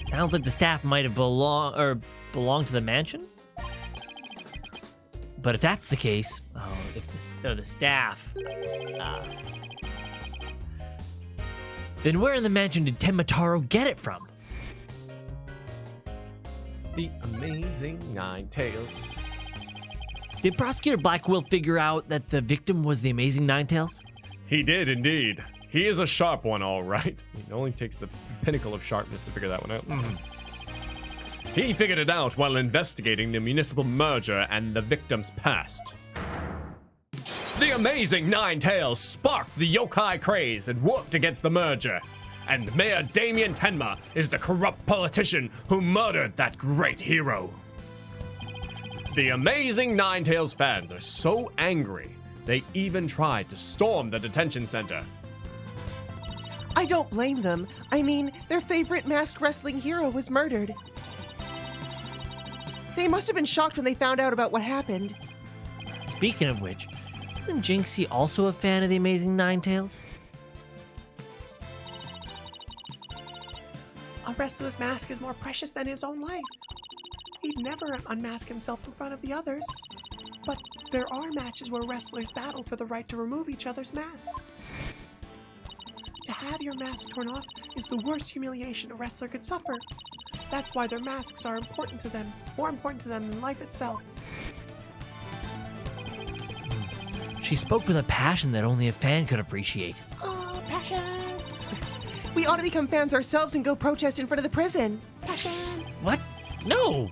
Sounds like the staff might have belonged to the mansion. But if that's the case, if the staff, then where in the mansion did Tenma Taro get it from? The amazing Nine Tails. Did Prosecutor Blackwell figure out that the victim was the amazing Ninetails? He did indeed. He is a sharp one, all right. It only takes the pinnacle of sharpness to figure that one out. He figured it out while investigating the municipal merger and the victim's past. The amazing Ninetails sparked the yokai craze and worked against the merger. And Mayor Damien Tenma is the corrupt politician who murdered that great hero. The amazing Ninetails fans are so angry, they even tried to storm the detention center. I don't blame them. I mean, their favorite masked wrestling hero was murdered. They must have been shocked when they found out about what happened. Speaking of which, isn't Jinxie also a fan of the amazing Ninetails? A wrestler's mask is more precious than his own life. He'd never unmask himself in front of the others. But there are matches where wrestlers battle for the right to remove each other's masks. To have your mask torn off is the worst humiliation a wrestler could suffer. That's why their masks are important to them, more important to them than life itself. She spoke with a passion that only a fan could appreciate. Oh, passion! We ought to become fans ourselves and go protest in front of the prison. Passion! What? No!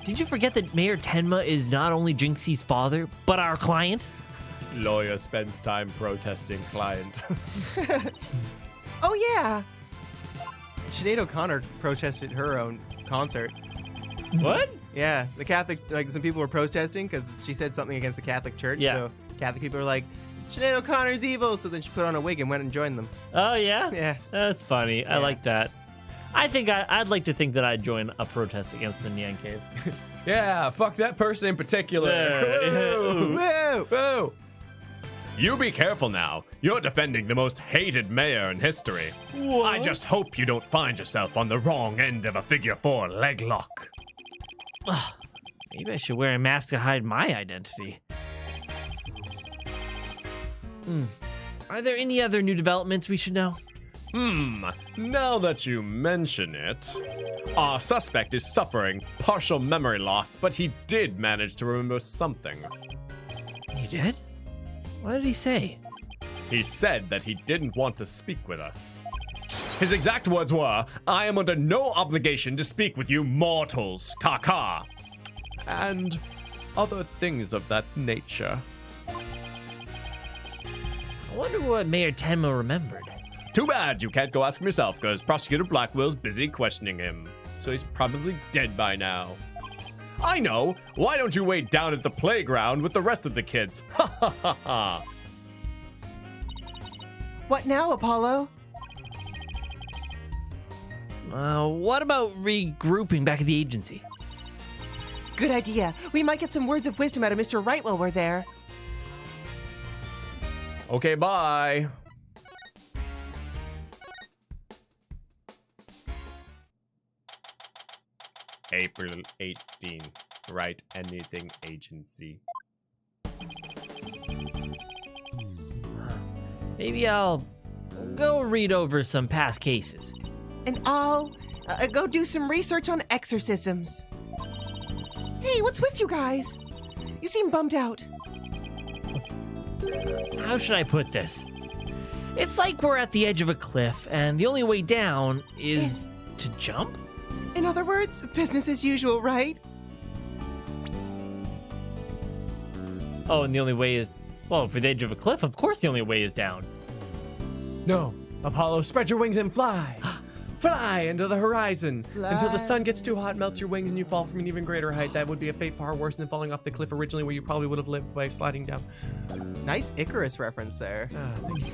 Did you forget that Mayor Tenma is not only Jinxie's father, but our client? Lawyer spends time protesting client. Oh, yeah. Sinead O'Connor protested her own concert. What? Yeah, the Catholic, some people were protesting because she said something against the Catholic Church. Yeah. So Catholic people were like, Sinead O'Connor's evil. So then she put on a wig and went and joined them. Oh, yeah? Yeah. That's funny. I like that. I think I'd like to think that I'd join a protest against the NyanCave. Yeah, fuck that person in particular. Woo! Woo! You be careful now. You're defending the most hated mayor in history. I just hope you don't find yourself on the wrong end of a figure 4 leg lock. Maybe I should wear a mask to hide my identity. Are there any other new developments we should know? Now that you mention it, our suspect is suffering partial memory loss, but he did manage to remember something. You did? What did he say? He said that he didn't want to speak with us. His exact words were, "I am under no obligation to speak with you mortals, Kaka." And other things of that nature. I wonder what Mayor Tenma remembered. Too bad you can't go ask him yourself, because Prosecutor Blackwell's busy questioning him. So he's probably dead by now. I know! Why don't you wait down at the playground with the rest of the kids? Ha ha ha ha! What now, Apollo? What about regrouping back at the agency? Good idea. We might get some words of wisdom out of Mr. Wright while we're there. Okay, bye. April 18. Write anything agency. Maybe I'll go read over some past cases. And I'll go do some research on exorcisms. Hey, what's with you guys? You seem bummed out. How should I put this? It's like we're at the edge of a cliff, and the only way down is to jump? In other words, business as usual, right? Oh, and the only way is... Well, for the edge of a cliff, of course the only way is down. No, Apollo, spread your wings and fly. Fly into the horizon until the sun gets too hot, melts your wings, and you fall from an even greater height. That would be a fate far worse than falling off the cliff originally, where you probably would have lived by sliding down. Nice Icarus reference there. Thank you.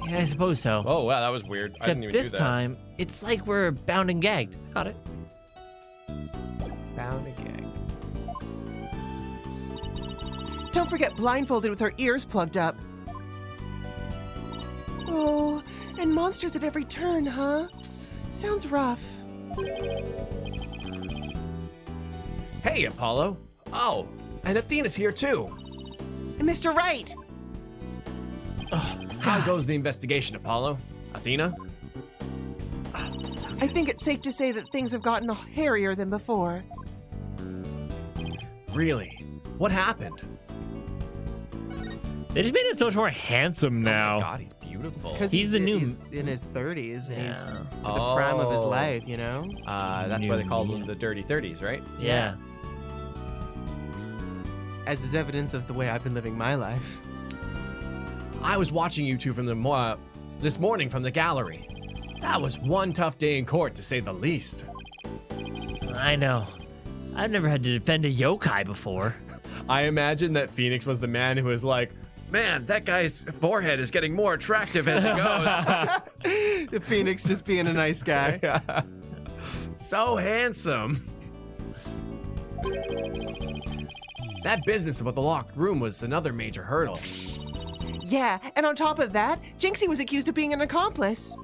Yeah, I suppose so. Oh, wow, that was weird. I didn't Except even this do that. time, it's like we're bound and gagged. Got it. Bound and gagged. Don't forget blindfolded with our ears plugged up. Oh, and monsters at every turn, huh? Sounds rough. Hey, Apollo. Oh, and Athena's here too. Mr. Wright! How goes the investigation, Apollo? Athena? I think it's safe to say that things have gotten hairier than before. Really? What happened? They just made him so much more handsome Oh now. my God, he's beautiful. Because He's the new- He's in his 30s, and he's Yeah. at the prime of his Oh. life, you know? That's why they call them the Dirty 30s, right? Yeah. As is evidence of the way I've been living my life. I was watching you two from the this morning from the gallery. That was one tough day in court, to say the least. I know. I've never had to defend a yokai before. I imagine that Phoenix was the man who was like, man, that guy's forehead is getting more attractive as it goes. The Phoenix just being a nice guy. So handsome. That business about the locked room was another major hurdle. Yeah, and on top of that, Jinxie was accused of being an accomplice.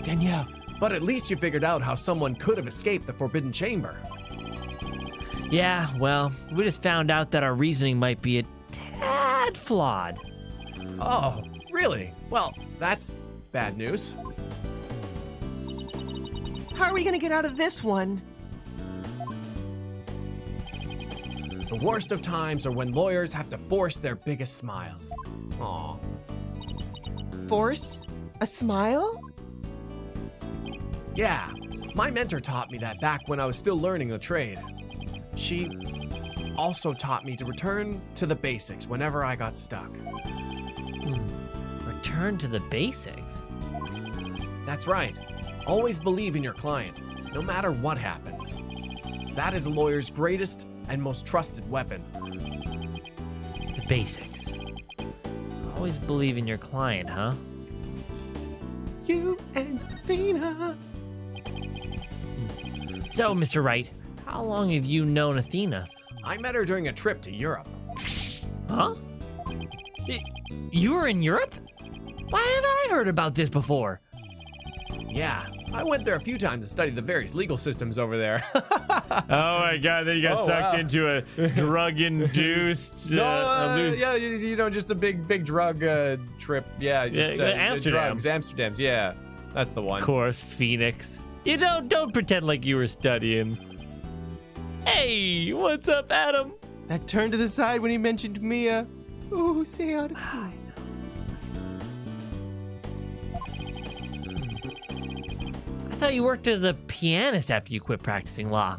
Danielle, but at least you figured out how someone could have escaped the Forbidden Chamber. Yeah, well, we just found out that our reasoning might be a tad flawed. Oh, really? Well, that's bad news. How are we gonna get out of this one? The worst of times are when lawyers have to force their biggest smiles. Aw. Force? A smile? Yeah, my mentor taught me that back when I was still learning the trade. She also taught me to return to the basics whenever I got stuck. Return to the basics. That's right. Always believe in your client, no matter what happens. That is a lawyer's greatest and most trusted weapon. The basics. Always believe in your client, huh? You and Athena. So, Mr. Wright, how long have you known Athena? I met her during a trip to Europe. Huh? You were in Europe? Why haven't I heard about this before? Yeah, I went there a few times to study the various legal systems over there. Oh my god, then you got sucked into a drug-induced... Just a big drug trip. Yeah, just Amsterdam. drugs. Amsterdam's, yeah. That's the one. Of course, Phoenix. You don't pretend like you were studying. Hey, what's up, Adam? That turn to the side when he mentioned Mia. Ooh, sad. I thought you worked as a pianist after you quit practicing law.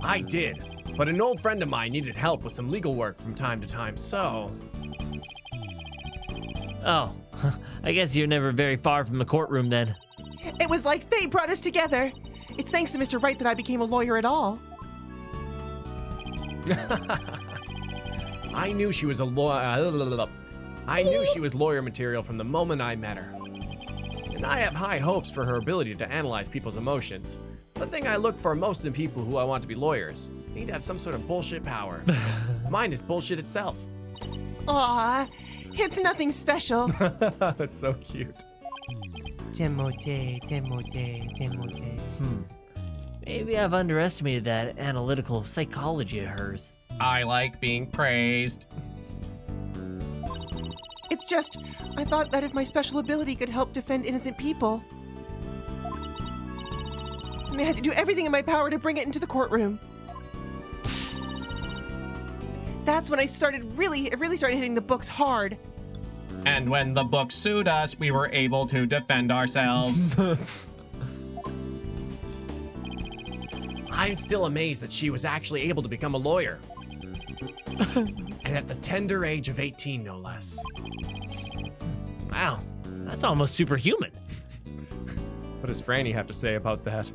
I did, but an old friend of mine needed help with some legal work from time to time, so... Oh, I guess you're never very far from the courtroom then. It was like fate brought us together. It's thanks to Mr. Wright that I became a lawyer at all. I knew she was lawyer material from the moment I met her. And I have high hopes for her ability to analyze people's emotions. It's the thing I look for most in people who I want to be lawyers. They need to have some sort of bullshit power. Mine is bullshit itself. Aw, it's nothing special. That's so cute. Timote. Maybe I've underestimated that analytical psychology of hers. I like being praised. It's just, I thought that if my special ability could help defend innocent people. and I had to do everything in my power to bring it into the courtroom. That's when I really started hitting the books hard. And when the book sued us, we were able to defend ourselves. I'm still amazed that she was actually able to become a lawyer. And at the tender age of 18, no less. Wow, that's almost superhuman. What does Franny have to say about that?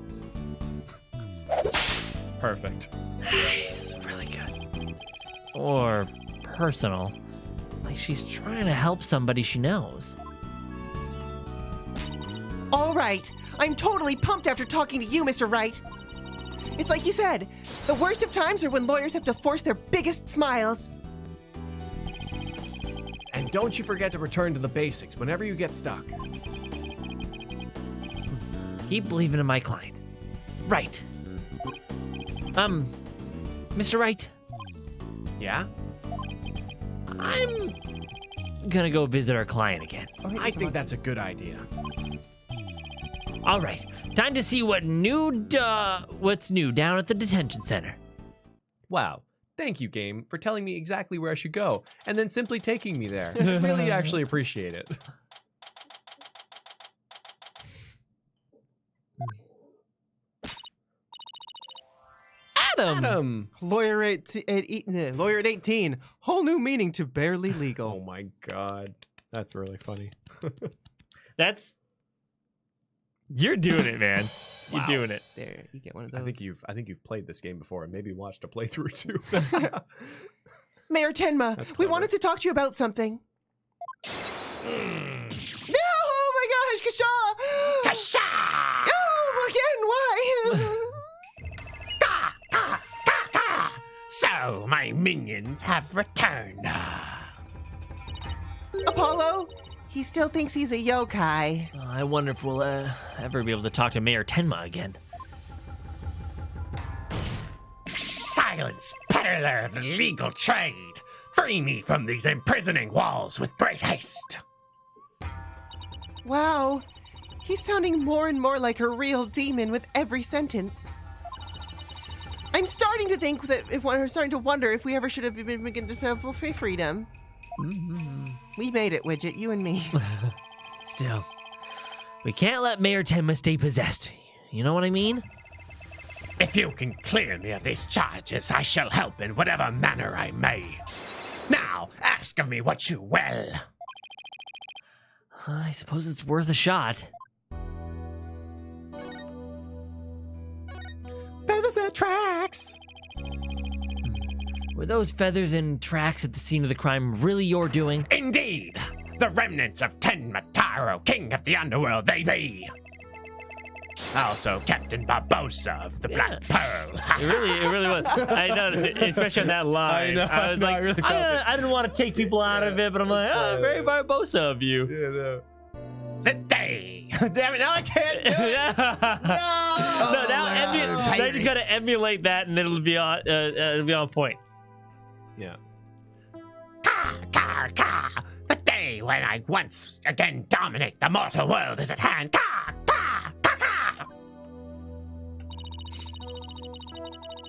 Perfect. Nice, really good. Or personal. Like she's trying to help somebody she knows. All right, I'm totally pumped after talking to you, Mr. Wright. It's like you said, the worst of times are when lawyers have to force their biggest smiles. And don't you forget to return to the basics whenever you get stuck. Keep believing in my client. Right. Mr. Wright, Yeah? I'm gonna go visit our client again. I think that's a good idea. All right, time to see what's new down at the detention center. Wow. Thank you, game, for telling me exactly where I should go, and then simply taking me there. I really actually appreciate it. Adam! Lawyer at 18. Whole new meaning to barely legal. Oh my god. That's really funny. You're doing it, man. You're doing it. There, you get one of those. I think you've played this game before and maybe watched a playthrough too. Mayor Tenma, That's we clever. wanted to talk to you about something. No! Oh my gosh, Kasha! Kasha! Oh, again, why? So, my minions have returned. Apollo, he still thinks he's a yokai. I wonder if we'll ever be able to talk to Mayor Tenma again. Silence, peddler of illegal trade! Free me from these imprisoning walls with great haste! Wow, he's sounding more and more like a real demon with every sentence. I'm starting to think that we're starting to wonder if we ever should have been given for free freedom. We made it, Widget, you and me. Still, we can't let Mayor Tenma stay possessed. You know what I mean? If you can clear me of these charges, I shall help in whatever manner I may. Now, ask of me what you will. I suppose it's worth a shot. Feathers and tracks! Were those feathers and tracks at the scene of the crime really your doing? Indeed! The remnants of Tenma Taro, king of the underworld, they be! Also, Captain Barbosa of the Black Pearl. It really was. I noticed it, especially on that line. I know. I was No, like, I really felt it. I didn't want to take people out of it, but I'm like, oh, very Barbosa of you. The day! Damn it, now I can't do it. No, now you just gotta emulate that, and it'll be on point. Yeah. Ka, ka, ka! The day when I once again dominate the mortal world is at hand. Ka, ka, ka, ka!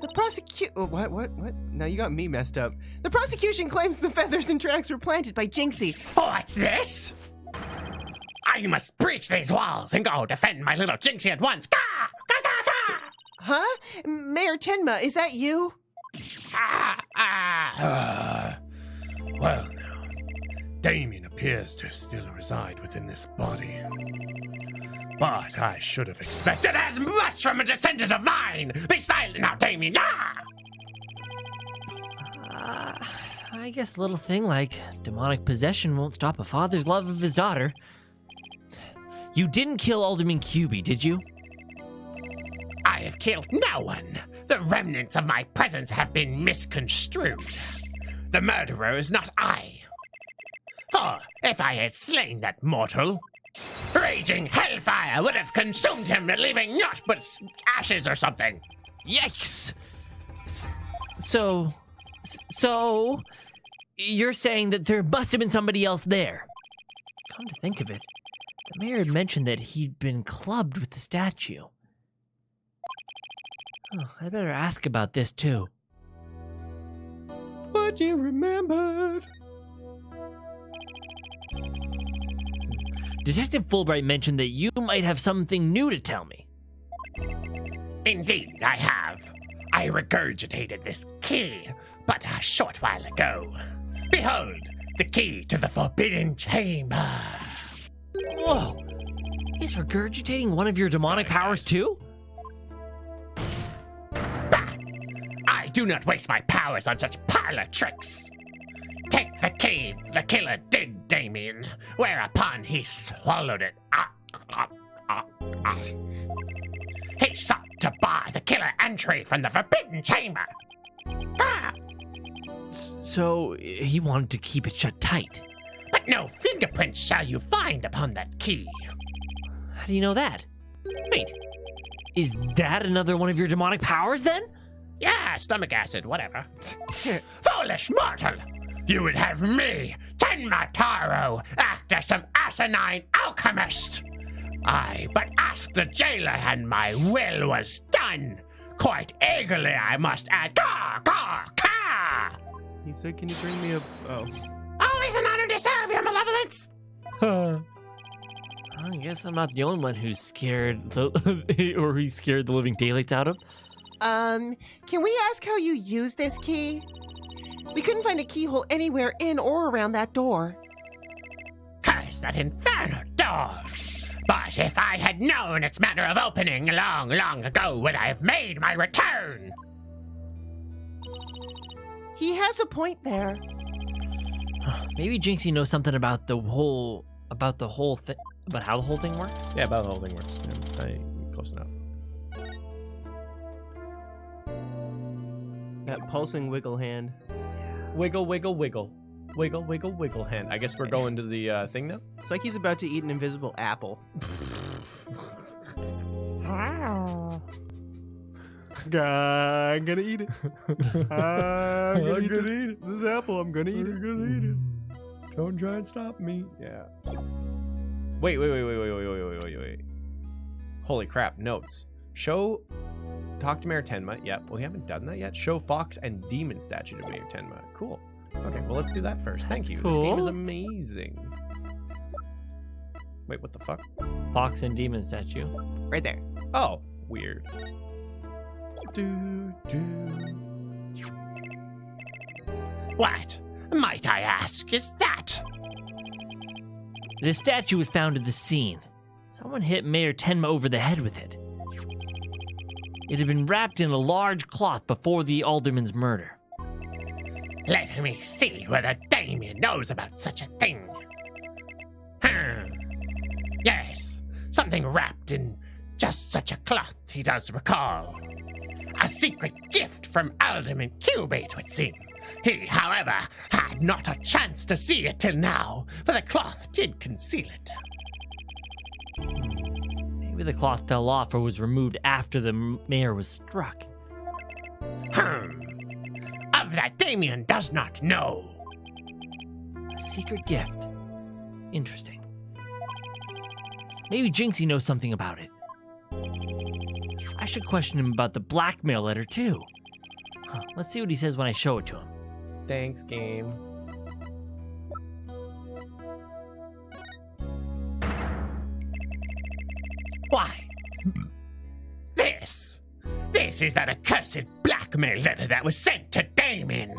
The what? Now you got me messed up. The prosecution claims the feathers and tracks were planted by Jinxie. What's this? I must breach these walls and go defend my little Jinxie at once. Ka, ka, ka, ka! Huh? Mayor Tenma, is that you? Well, now, Damien appears to still reside within this body. But I should have expected As much from a descendant of mine! Be silent now, Damien! Ah! I guess a little thing like demonic possession won't stop a father's love of his daughter. You didn't kill Alderman Cubey, did you? I have killed no one. The remnants of my presence have been misconstrued. The murderer is not I. For if I had slain that mortal, raging hellfire would have consumed him, leaving naught but ashes or something. Yikes! So, you're saying that there must have been somebody else there? Come to think of it, the mayor had mentioned that he'd been clubbed with the statue. Oh, I better ask about this too. But you remembered. Detective Fulbright mentioned that you might have something new to tell me. Indeed, I have. I regurgitated this key but a short while ago. Behold, the key to the Forbidden Chamber. Whoa! He's regurgitating one of your demonic powers too? Bah! I do not waste my powers on such parlor tricks. Take the key the killer did, Damien, whereupon he swallowed it. He sought to bar the killer entry from the Forbidden Chamber. Ah! So he wanted to keep it shut tight. But no fingerprints shall you find upon that key. How do you know that? Wait, is that another one of your demonic powers then? Yeah, stomach acid, whatever. Foolish mortal! You would have me, Tenma Taro, act as some asinine alchemist! I but asked the jailer and my will was done. Quite eagerly, I must add. Caw, caw, caw! He said, can you bring me a... Oh. Always an honor to serve, your malevolence! I guess I'm not the only one who's scared, or he scared the living daylights out of. Can we ask how you use this key? We couldn't find a keyhole anywhere in or around that door. Curse that infernal door! But if I had known its manner of opening long, long ago, would I have made my return? He has a point there. Maybe Jinxie knows something about the whole thing, about how the whole thing works. Yeah, about the whole thing works. Yeah, close enough. That pulsing wiggle hand. Wiggle, wiggle, wiggle. Wiggle, wiggle, wiggle hand. I guess we're going to the thing now? It's like he's about to eat an invisible apple. I'm gonna eat it. I'm gonna eat it. This apple, I'm gonna eat it. Don't try and stop me. Yeah. Wait. Holy crap, notes. Talk to Mayor Tenma. Yep, we haven't done that yet. Show Fox and Demon statue to Mayor Tenma. Cool. Okay, well, let's do that first. Thank you. This game is amazing. Wait, what the fuck? Fox and demon statue. Right there. Oh, weird. What, might I ask, is that? The statue was found at the scene. Someone hit Mayor Tenma over the head with it. It had been wrapped in a large cloth before the alderman's murder. Let me see whether Damien knows about such a thing. Yes, something wrapped in just such a cloth, he does recall. A secret gift from Alderman Cubate, would seem. He, however, had not a chance to see it till now, for the cloth did conceal it. Maybe the cloth fell off or was removed after the mayor was struck. Of that Damien does not know. A secret gift. Interesting. Maybe Jinxie knows something about it. I should question him about the blackmail letter, too. Let's see what he says when I show it to him. Thanks, game. Why? This is that accursed blackmail letter that was sent to Damien.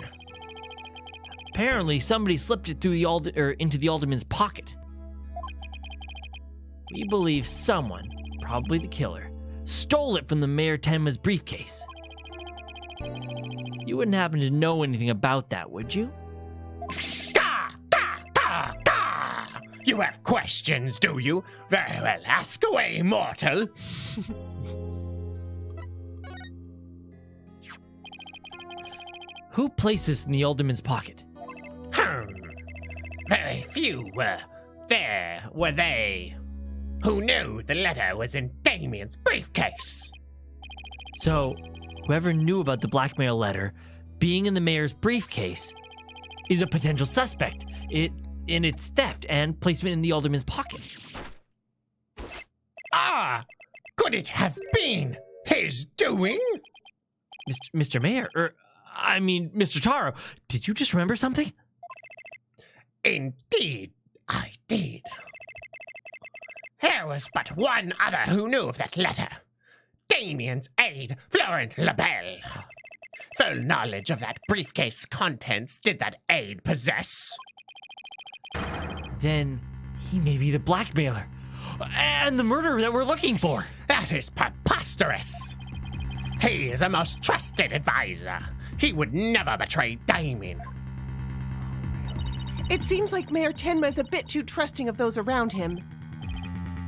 Apparently, somebody slipped it through into the alderman's pocket. We believe someone, probably the killer, stole it from the Mayor Tenma's briefcase. You wouldn't happen to know anything about that, would you? Gah! Gah! Gah! Gah! You have questions, do you? Very well, ask away, mortal. Who placed this in the alderman's pocket? Very few were they who knew the letter was in Damien's briefcase. So, whoever knew about the blackmail letter being in the mayor's briefcase is a potential suspect in its theft and placement in the alderman's pocket. Ah! Could it have been his doing? Mr. Mayor, Mr. Taro, did you just remember something? Indeed, I did. There was but one other who knew of that letter. Damien's aide, Florent LaBelle. Full knowledge of that briefcase contents did that aide possess. Then he may be the blackmailer and the murderer that we're looking for. That is preposterous. He is a most trusted advisor. He would never betray Damien. It seems like Mayor Tenma is a bit too trusting of those around him.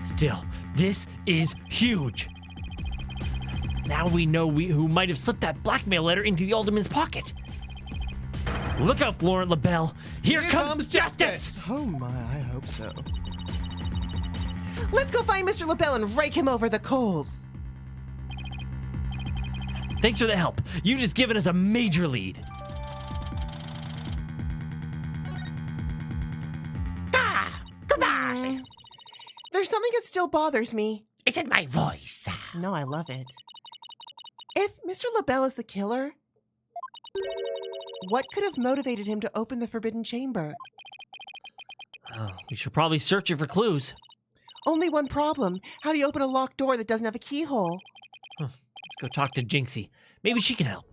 Still, this is huge. Now we know who might have slipped that blackmail letter into the alderman's pocket. Look out, Florent LaBelle. Here comes justice! Oh my, I hope so. Let's go find Mr. LaBelle and rake him over the coals. Thanks for the help. You've just given us a major lead. Goodbye. There's something that still bothers me. Is it my voice? No, I love it. If Mr. LaBelle is the killer, what could have motivated him to open the Forbidden Chamber? Oh, we should probably search it for clues. Only one problem. How do you open a locked door that doesn't have a keyhole? Let's go talk to Jinxie. Maybe she can help.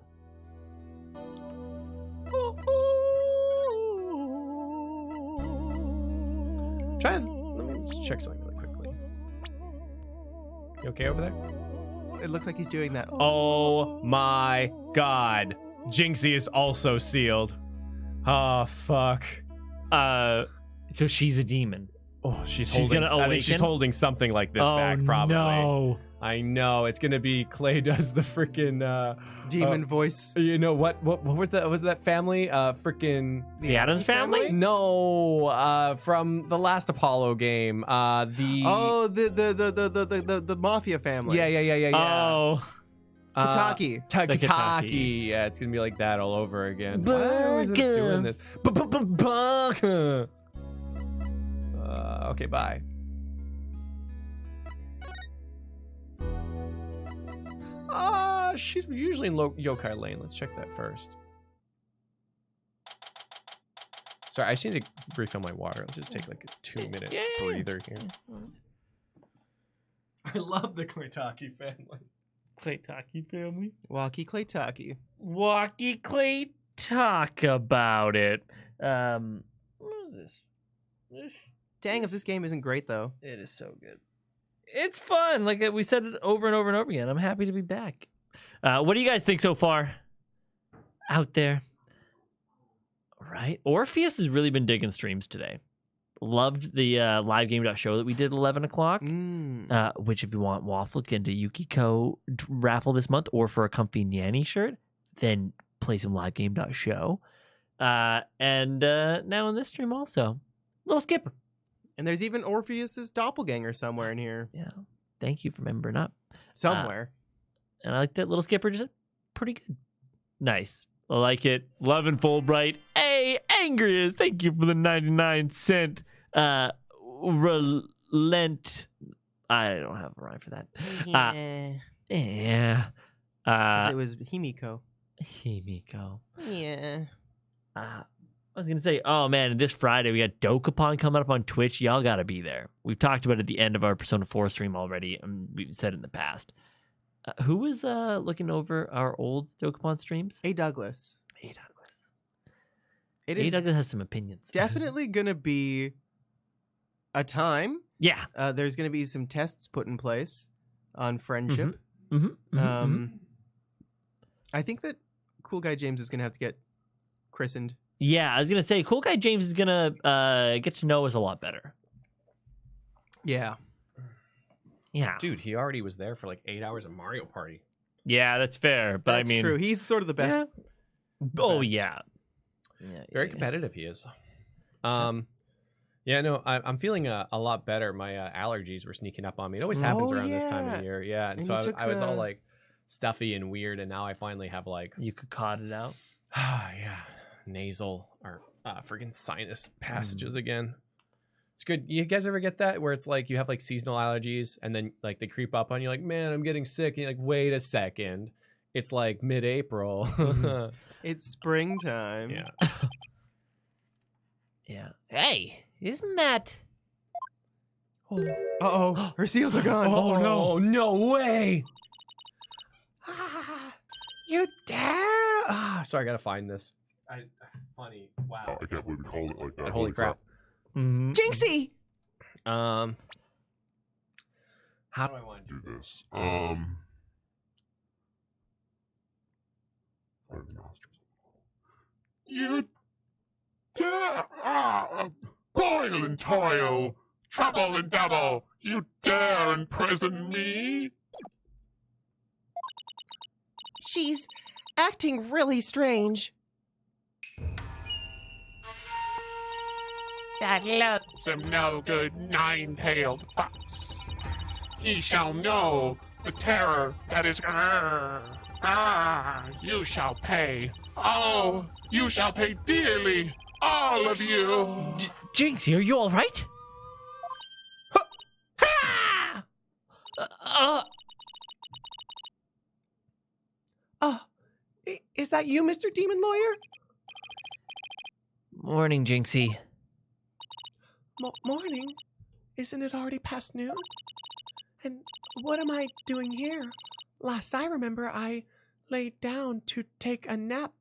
Let me just check something really quickly. You okay over there? It looks like he's doing that. Oh my god. Jinxie is also sealed. Oh, fuck. So she's a demon. Oh, she's gonna I think she's awaken? holding something like this back, probably. No. I know. It's gonna be Clay does the freaking Demon voice. You know what was that family? Freaking The Addams Family? No, from the last Apollo game. The The mafia family. yeah. Oh. Pataki. The Taki. Katakis. Yeah, it's gonna be like that all over again. Why is it doing this? Baka. Okay, bye. She's usually in Yokai Lane. Let's check that first. Sorry, I just need to refill my water. Let's just take like a 2-minute breather here. I love the Claytaki family. Claytaki family? Walkie Claytaki. Walkie Clay, talk about it. What is this? Dang, if this game isn't great though. It is so good. It's fun. Like we said it over and over and over again. I'm happy to be back. What do you guys think so far? Out there. Right? Orpheus has really been digging streams today. Loved the live game.show that we did at 11 o'clock. Which if you want waffle, get into Yukiko raffle this month, or for a comfy Nyanny shirt, then play some live game.show. And now in this stream also. Little Skipper. And there's even Orpheus's doppelganger somewhere in here. Yeah. Thank you for membering up. Somewhere. And I like that Little Skipper just pretty good. Nice. I like it. Love and Fulbright. Hey, Angriest. Thank you for the 99-cent relent. I don't have a rhyme for that. Yeah. Yeah. It was Himiko. Himiko. Yeah. I was going to say, oh man, this Friday we got Dokapon coming up on Twitch. Y'all got to be there. We've talked about it at the end of our Persona 4 stream already, and we've said it in the past. Who was looking over our old Dokapon streams? A. Douglas. A. Douglas. It A. is Douglas has some opinions. definitely going to be a time. Yeah. There's going to be some tests put in place on friendship. Mm-hmm. I think that Cool Guy James is going to have to get christened. Yeah, I was going to say, Cool Guy James is going to get to know us a lot better. Yeah. Yeah. Dude, he already was there for like 8 hours of Mario Party. Yeah, that's fair. But That's I mean, true. He's sort of the best. Yeah. Oh, best. yeah. Very competitive he is. Yeah, no, I'm feeling a lot better. My allergies were sneaking up on me. It always happens around this time of year. Yeah, and so you I was all took, like stuffy and weird, and now I finally have like, You could cut it out. yeah, nasal or freaking sinus passages again. It's good. You guys ever get that where it's like you have like seasonal allergies and then like they creep up on you like, man, I'm getting sick. And you're like, wait a second. It's like mid-April. It's springtime. Yeah. Yeah. Hey, isn't that? Uh-oh. Her seals are gone. Oh, no. No way. You dare? Sorry, I gotta find this. Funny. Wow. I can't believe we called it like that. Holy crap. Jinxie! How do I want to do Do this. You dare! Boil and toil! Trouble and double! You dare imprison me? She's acting really strange. That loathsome, no good, nine-tailed fox. He shall know the terror that is. You shall pay. Oh, you shall pay dearly, all of you. Jinxie, are you all right? Is that you, Mr. Demon Lawyer? Morning, Jinxie. Morning? Isn't it already past noon? And what am I doing here? Last I remember, I laid down to take a nap.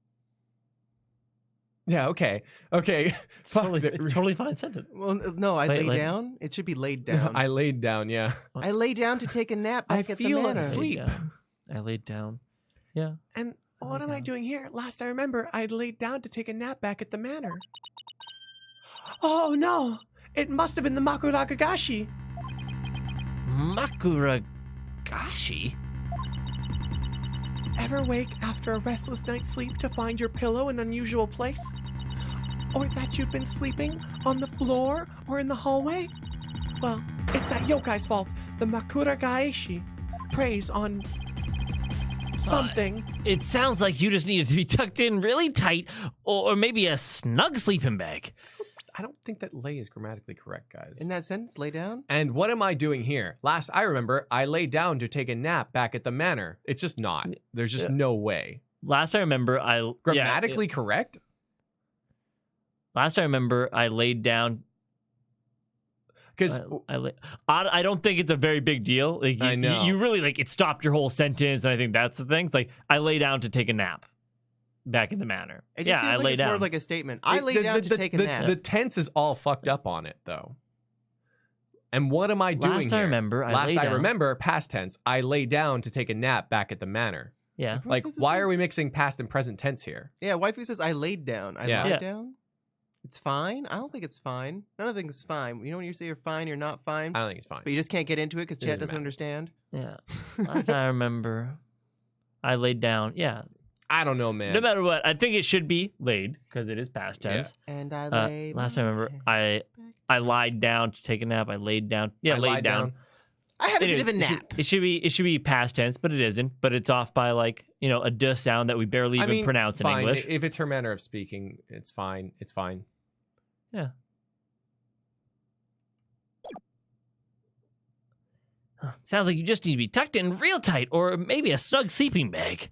Yeah, okay. Totally fine sentence. Well, no, I Wait, lay down. It should be laid down. I laid down, yeah. I lay down to take a nap back at the feel manor. asleep. I laid down. Yeah. And what am I doing here? Last I remember, I laid down to take a nap back at the manor. Oh no! It must have been the Makuragagashi. Makuragashi? Ever wake after a restless night's sleep to find your pillow in an unusual place? Or that you've been sleeping on the floor or in the hallway? Well, it's that yokai's fault. The Makuragaishi preys on something. It sounds like you just needed to be tucked in really tight, or maybe a snug sleeping bag. I don't think that lay is grammatically correct, guys. In that sentence, lay down. And what am I doing here? Last I remember, I laid down to take a nap back at the manor. It's just not. There's just no way. Last I remember, Grammatically correct? Last I remember, I laid down. Because I don't think it's a very big deal. Like, I know. You really, like, it stopped your whole sentence, and I think that's the thing. It's like, I lay down to take a nap back in the manor. It just feels I like lay it's down. more like a statement. I lay down to take a nap. The tense is all fucked up on it, though. And what am I doing Last I here? remember, I Last lay I down. remember, past tense, I lay down to take a nap back at the manor. Yeah. Like, says the why same- are we mixing past and present tense here? Yeah, waifu says I laid down. I Yeah. lied Yeah. down. It's fine. I don't think it's fine. None of things is fine. You know when you say you're fine, you're not fine, I don't think it's fine. but you just can't get into it because It chat doesn't doesn't matter. understand. Yeah. Last I remember, I laid down. Yeah. I don't know, man. No matter what, I think it should be laid because it is past tense. And I lay. Last I remember, my I lied down to take a nap. I laid down. Yeah, I laid lied down. I had a bit Anyways, of a it should- nap. It should be past tense, but it isn't. But it's off by like a duh sound that we barely even pronounce in fine. English. If it's her manner of speaking, it's fine. It's fine. Yeah. Sounds like you just need to be tucked in real tight, or maybe a snug sleeping bag.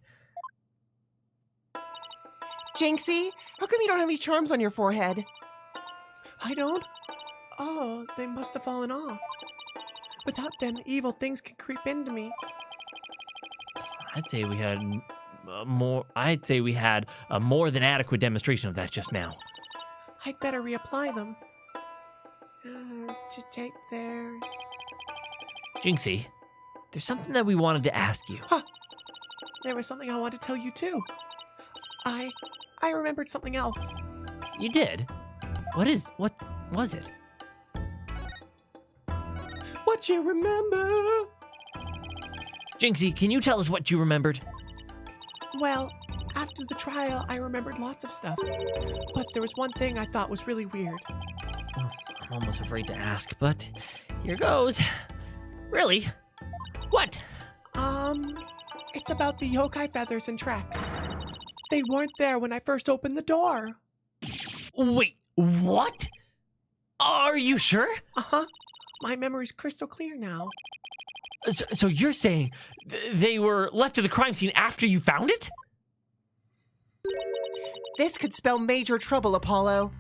Jinxie, how come you don't have any charms on your forehead? I don't? Oh, they must have fallen off. Without them, evil things can creep into me. I'd say we had more. I'd say we had a more than adequate demonstration of that just now. I'd better reapply them. To take their... Jinxie, there's something that we wanted to ask you. There was something I wanted to tell you too. I remembered something else. You did? What was it? What you remember? Jinxie, can you tell us what you remembered? Well, after the trial, I remembered lots of stuff. But there was one thing I thought was really weird. I'm almost afraid to ask, but here goes. Really? What? It's about the yokai feathers and tracks. They weren't there when I first opened the door. Wait, what? Are you sure? Uh-huh. My memory's crystal clear now. So you're saying they were left to the crime scene after you found it? This could spell major trouble, Apollo.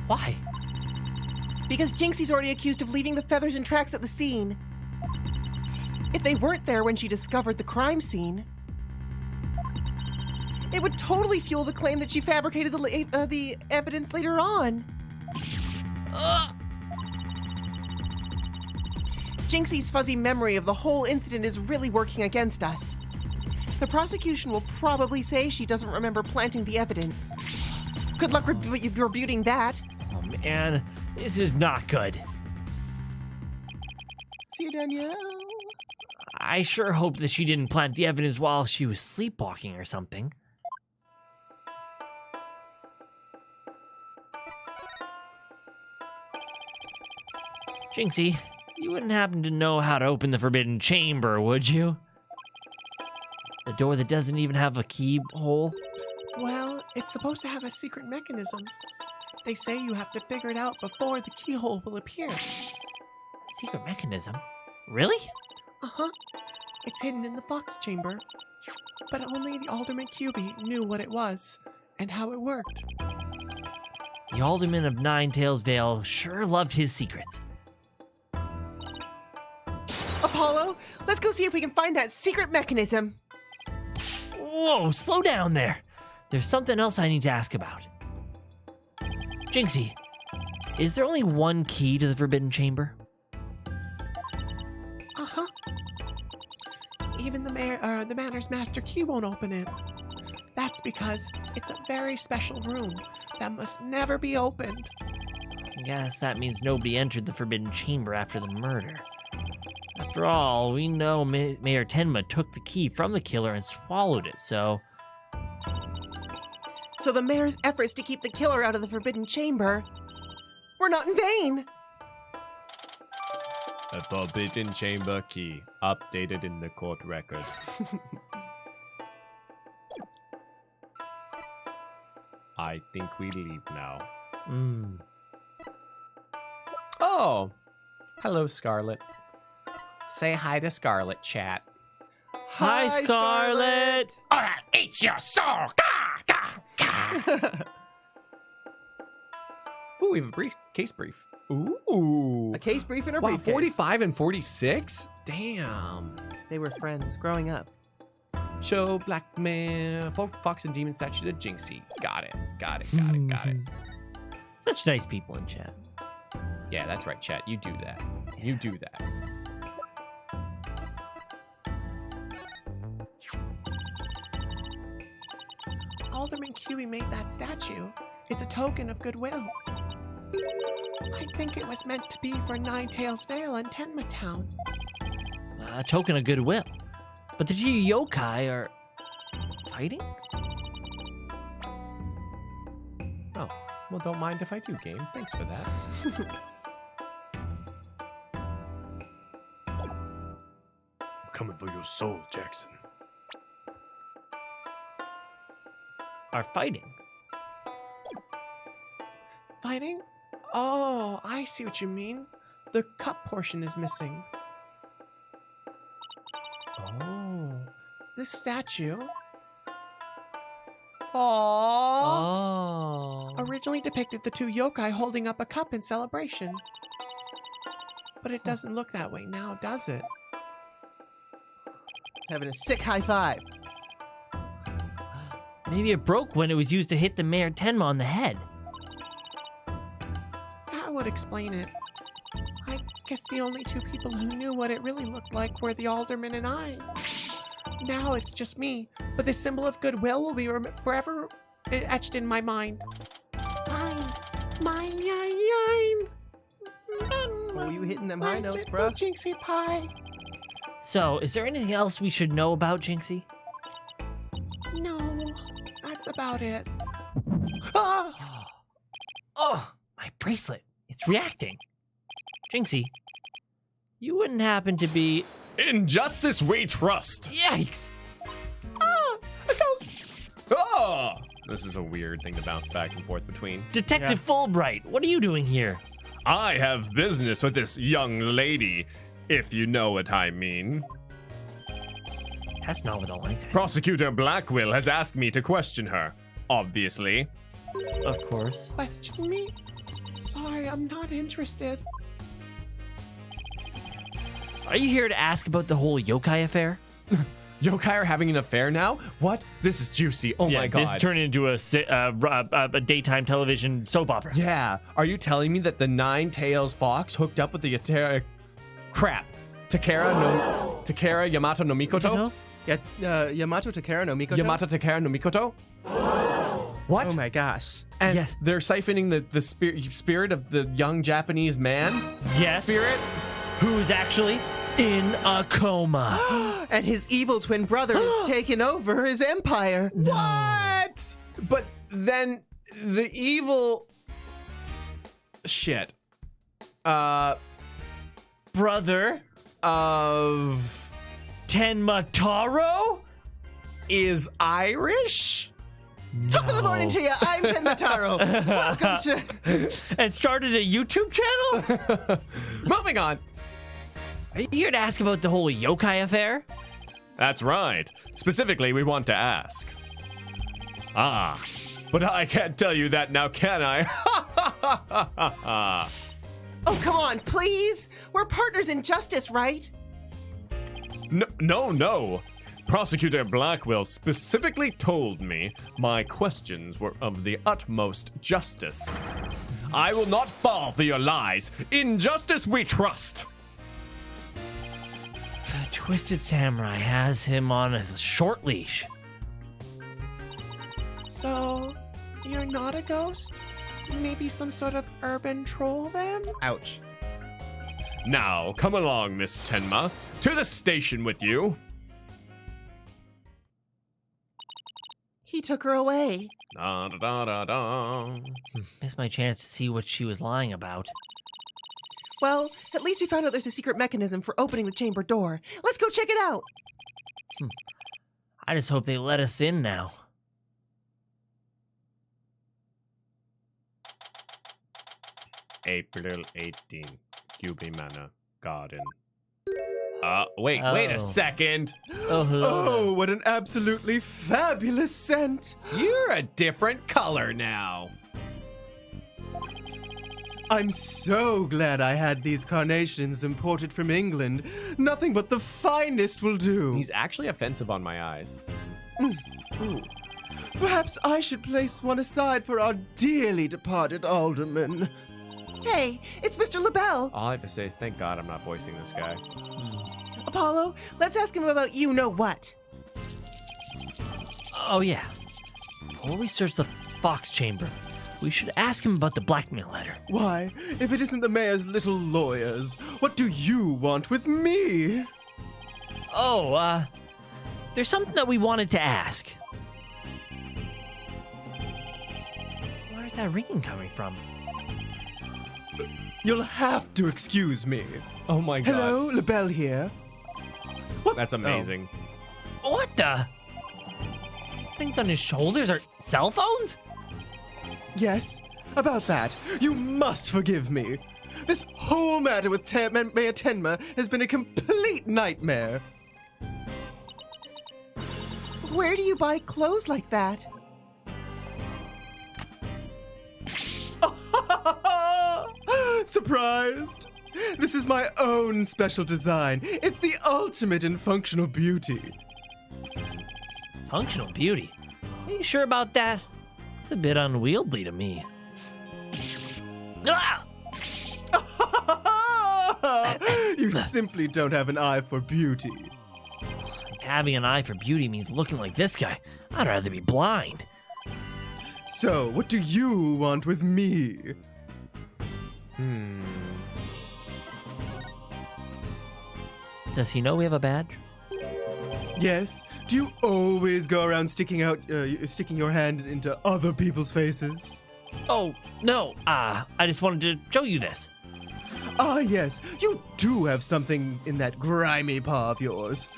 Why? Because Jinxie's already accused of leaving the feathers and tracks at the scene. If they weren't there when she discovered the crime scene, it would totally fuel the claim that she fabricated the evidence later on. Jinxie's fuzzy memory of the whole incident is really working against us. The prosecution will probably say she doesn't remember planting the evidence. Good luck rebuting that. Oh man, this is not good. See you, Danielle. I sure hope that she didn't plant the evidence while she was sleepwalking or something. Jinxie, you wouldn't happen to know how to open the forbidden chamber, would you? The door that doesn't even have a keyhole? Well, it's supposed to have a secret mechanism. They say you have to figure it out before the keyhole will appear. Secret mechanism? Really? Uh-huh. It's hidden in the fox chamber. But only the Alderman QB knew what it was and how it worked. The Alderman of Ninetails Vale sure loved his secrets. Apollo, let's go see if we can find that secret mechanism. Whoa, slow down there. There's something else I need to ask about. Jinxie, is there only one key to the Forbidden Chamber? Uh-huh. Even the Manor's Master Key won't open it. That's because it's a very special room that must never be opened. I guess that means nobody entered the Forbidden Chamber after the murder. After all, we know Mayor Tenma took the key from the killer and swallowed it, so... So the mayor's efforts to keep the killer out of the Forbidden Chamber were not in vain. The Forbidden Chamber key, updated in the court record. I think we leave now. Oh! Hello, Scarlet. Say hi to Scarlet, chat. Hi, Scarlet! Alright, eat your soul! Gah, gah, gah. Ooh, we have a case brief. Ooh. A case brief in her Wow, briefcase. 45 and 46? Damn. They were friends growing up. Show Black Man, Fox and Demon statue to Jinxie. Got it. Such nice people in chat. Yeah, that's right, chat. You do that. You do that. Alderman QB made that statue. It's a token of goodwill. I think it was meant to be for Ninetails Vale and Tenma Town. A token of goodwill. But the two yokai are... fighting? Oh, well, don't mind if I do, game. Thanks for that. I'm coming for your soul, Jackson. Are fighting? Fighting? Oh, I see what you mean. The cup portion is missing. Oh. This statue Oh. originally depicted the two yokai holding up a cup in celebration. But it doesn't look that way now, does it? Having a sick high five. Maybe it broke when it was used to hit the Mayor Tenma on the head. That would explain it. I guess the only two people who knew what it really looked like were the Alderman and I. Now it's just me, but the symbol of goodwill will be forever etched in my mind. Mine. Oh, you hitting them high notes, bro. Jinxie pie. So, is there anything else we should know about Jinxie? No, that's about it. Ah! Oh, my bracelet. It's reacting. Jinxie, you wouldn't happen to be... In justice we trust. Yikes! Ah! A ghost! Ah! This is a weird thing to bounce back and forth between. Detective Fulbright, what are you doing here? I have business with this young lady if you know what I mean. That's not what the line says. Prosecutor Blackwell has asked me to question her, obviously. Of course. Question me? Sorry, I'm not interested. Are you here to ask about the whole yokai affair? Yokai are having an affair now? What? This is juicy. Oh my god. This turned into a daytime television soap opera. Yeah. Are you telling me that the Nine-Tails Fox hooked up with the Takara Yamato no Mikoto? Yamato Takara no Mikoto? Yamato Takara no Mikoto? What? Oh my gosh. And Yes. they're siphoning the spirit of the young Japanese man? Yes. Spirit? Who's actually in a coma. And his evil twin brother has taken over his empire. What? But then the evil shit Brother of Tenma Taro? is Irish? Top of the morning to you. I'm Tenma Taro. Welcome to... And started a YouTube channel? Moving on. Are you here to ask about the whole yokai affair? That's right. Specifically, we want to ask. Ah, but I can't tell you that now, can I? Oh, come on, please. We're partners in justice, right? No. Prosecutor Blackwell specifically told me my questions were of the utmost justice. I will not fall for your lies. In justice we trust. The Twisted Samurai has him on a short leash. So, you're not a ghost? Maybe some sort of urban troll then? Ouch. Now, come along, Miss Tenma. To the station with you. He took her away. Da, da, da, da, da. Missed my chance to see what she was lying about. Well, at least we found out there's a secret mechanism for opening the chamber door. Let's go check it out. I just hope they let us in now. April 18, Cuby Manor Garden. Wait a Oh. second. Oh, what an absolutely fabulous scent. You're a different color now. I'm so glad I had these carnations imported from England. Nothing but the finest will do. He's actually offensive on my eyes. Perhaps I should place one aside for our dearly departed alderman. Hey, it's Mr. LaBelle. All I have to say is thank God I'm not voicing this guy. Apollo, let's ask him about you-know-what. Oh, yeah. Before we search the Fox chamber, we should ask him about the blackmail letter. Why, if it isn't the mayor's little lawyers, what do you want with me? Oh, there's something that we wanted to ask. Where's that ringing coming from? You'll have to excuse me. Oh my God. Hello, LaBelle here. That's amazing. What the? These things on his shoulders are cell phones? Yes, about that. You must forgive me. This whole matter with Mayor Tenma has been a complete nightmare. Where do you buy clothes like that? Surprised? This is my own special design. It's the ultimate in functional beauty. Functional beauty? Are you sure about that? It's a bit unwieldy to me. Ah! You simply don't have an eye for beauty. If having an eye for beauty means looking like this guy, I'd rather be blind. So, what do you want with me? Does he know we have a badge? Yes? Do you always go around sticking your hand into other people's faces? Oh, no. I just wanted to show you this. Ah, yes, you do have something in that grimy paw of yours.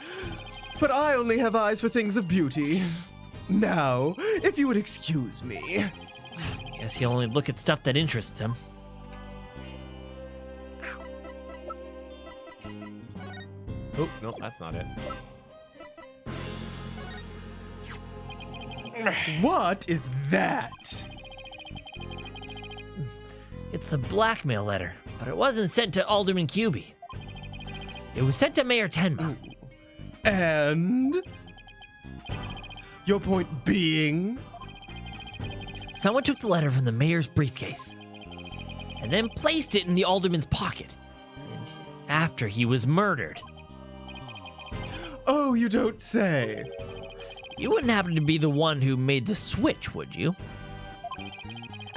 But I only have eyes for things of beauty. Now, if you would excuse me. Guess he'll only look at stuff that interests him. Oh, no, that's not it. What is that? It's the blackmail letter, but it wasn't sent to Alderman Cubey. It was sent to Mayor Tenma. And? Your point being? Someone took the letter from the mayor's briefcase and then placed it in the alderman's pocket and after he was murdered. Oh, you don't say. You wouldn't happen to be the one who made the switch, would you?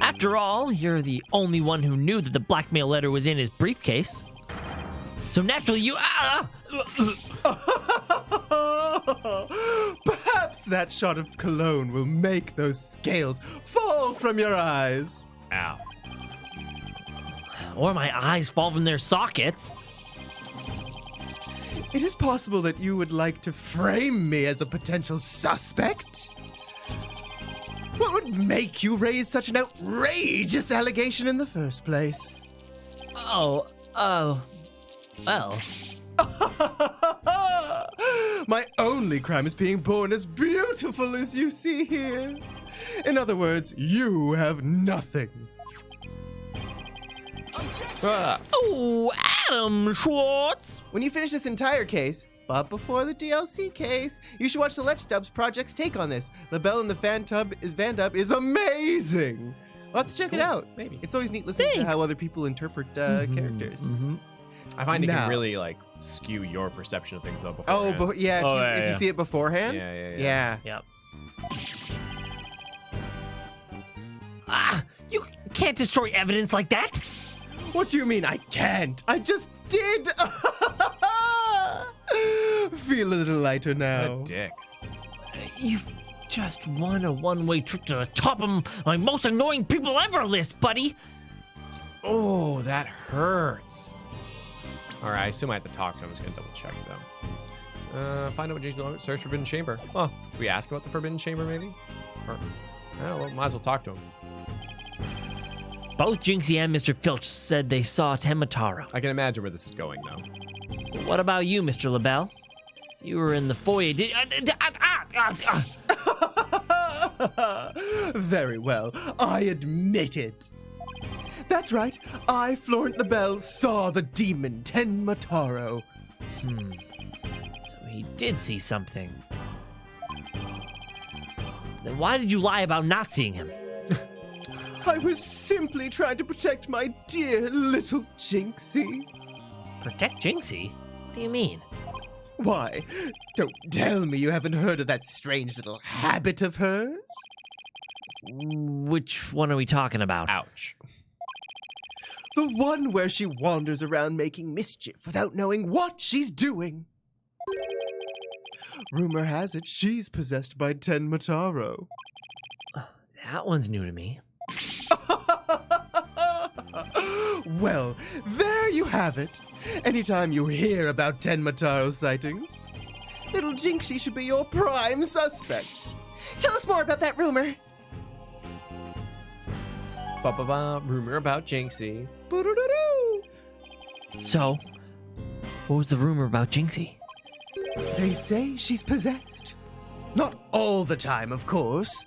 After all, you're the only one who knew that the blackmail letter was in his briefcase. So naturally you... Perhaps that shot of cologne will make those scales fall from your eyes. Ow. Or my eyes fall from their sockets. It is possible that you would like to frame me as a potential suspect? What would make you raise such an outrageous allegation in the first place? Well... My only crime is being born as beautiful as you see here. In other words, you have nothing. Oh, Adam Schwartz! When you finish this entire case, but before the DLC case, you should watch the Let's Dubs Project's take on this. LaBelle in the Van Dub is amazing. Let's check it out. Maybe. It's always neat listening to how other people interpret characters. I find it Now- can really like skew your perception of things though. Oh, Beforehand. but yeah, if you see it beforehand. Yeah. Yep. You can't destroy evidence like that! What do you mean I can't? I just did. Feel a little lighter now. What a dick. You've just won a one-way trip to the top of my most annoying people ever list, buddy! Oh, that hurts. All right, I assume I have to talk to him. I'm just gonna double check though. Find out what Jinxie wants. Search Forbidden Chamber. Oh, do we ask about the Forbidden Chamber maybe? Or, well, might as well talk to him. Both Jinxie and Mr. Filch said they saw Tenma Taro. I can imagine where this is going though. What about you, Mr. LaBelle? You were in the foyer. Very well. I admit it. That's right. I, Florent LaBelle, saw the demon Tenma Taro. So he did see something. Then why did you lie about not seeing him? I was simply trying to protect my dear little Jinxie. Protect Jinxie? What do you mean? Why? Don't tell me you haven't heard of that strange little habit of hers? Which one are we talking about? Ouch. The one where she wanders around making mischief without knowing what she's doing. Rumor has it she's possessed by Tenma Taro. That one's new to me. Well, there you have it. Anytime you hear about Tenma Taro sightings, little Jinxie should be your prime suspect. Tell us more about that rumor. Ba-ba-ba, rumor about Jinxie. Boo-doo-doo-doo. So, what was the rumor about Jinxie? They say she's possessed. Not all the time, of course.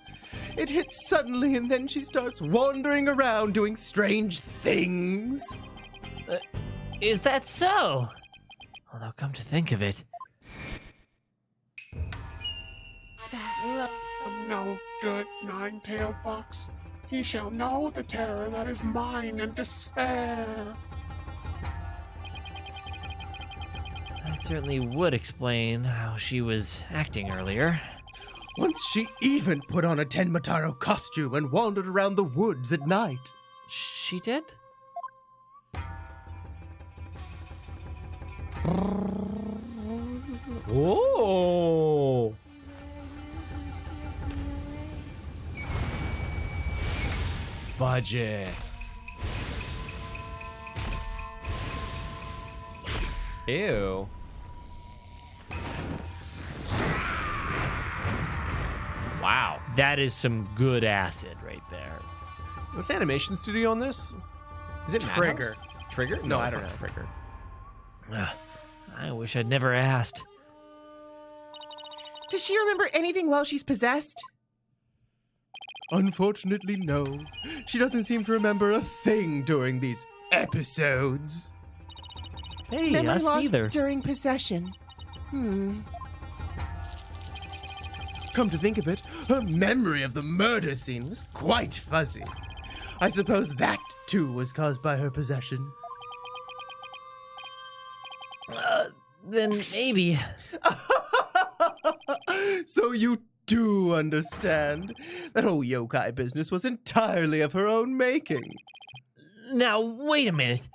It hits suddenly and then she starts wandering around doing strange things. Is that so? Although, come to think of it, That loathsome no good nine-tailed fox. He shall know the terror that is mine and despair. that certainly would explain how she was acting earlier. Once she even put on a Tenma Taro costume and wandered around the woods at night. She did? Oh. Budget. Ew. Wow. That is some good acid right there. What's the animation studio on this? Is it Trigger. Madhouse? Trigger? No, I it's don't not know. Trigger. I wish I'd never asked. Does she remember anything while she's possessed? Unfortunately, no. She doesn't seem to remember a thing during these episodes. Hey, Memory us loss neither. during possession. Come to think of it, her memory of the murder scene was quite fuzzy. I suppose that, too, was caused by her possession. Then maybe. So you do understand. That whole yokai business was entirely of her own making. Now, wait a minute.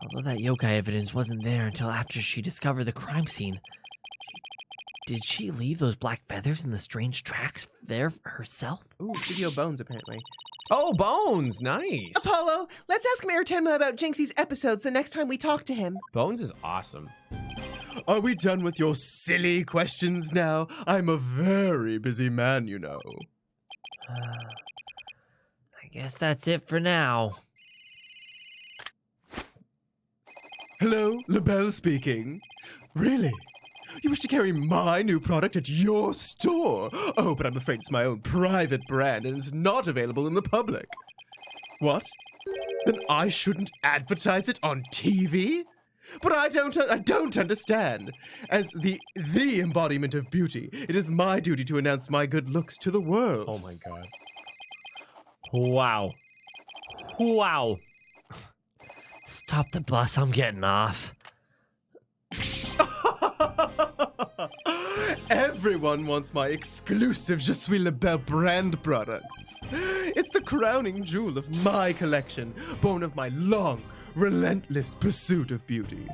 Although that yokai evidence wasn't there until after she discovered the crime scene, did she leave those black feathers in the strange tracks there herself? Ooh, Studio Bones, apparently. Oh, Bones, nice. Apollo, let's ask Mayor Tenma about Jinxie's episodes the next time we talk to him. Bones is awesome. Are we done with your silly questions now? I'm a very busy man, you know. I guess that's it for now. Hello, LaBelle speaking. Really? You wish to carry my new product at your store? Oh, but I'm afraid it's my own private brand and it's not available in the public. What? Then I shouldn't advertise it on TV? But I don't understand. As the embodiment of beauty, it is my duty to announce my good looks to the world. Oh my god. Wow. Wow. Stop the bus, I'm getting off. Everyone wants my exclusive Je suis LaBelle brand products. It's the crowning jewel of my collection, born of my long, relentless pursuit of beauty.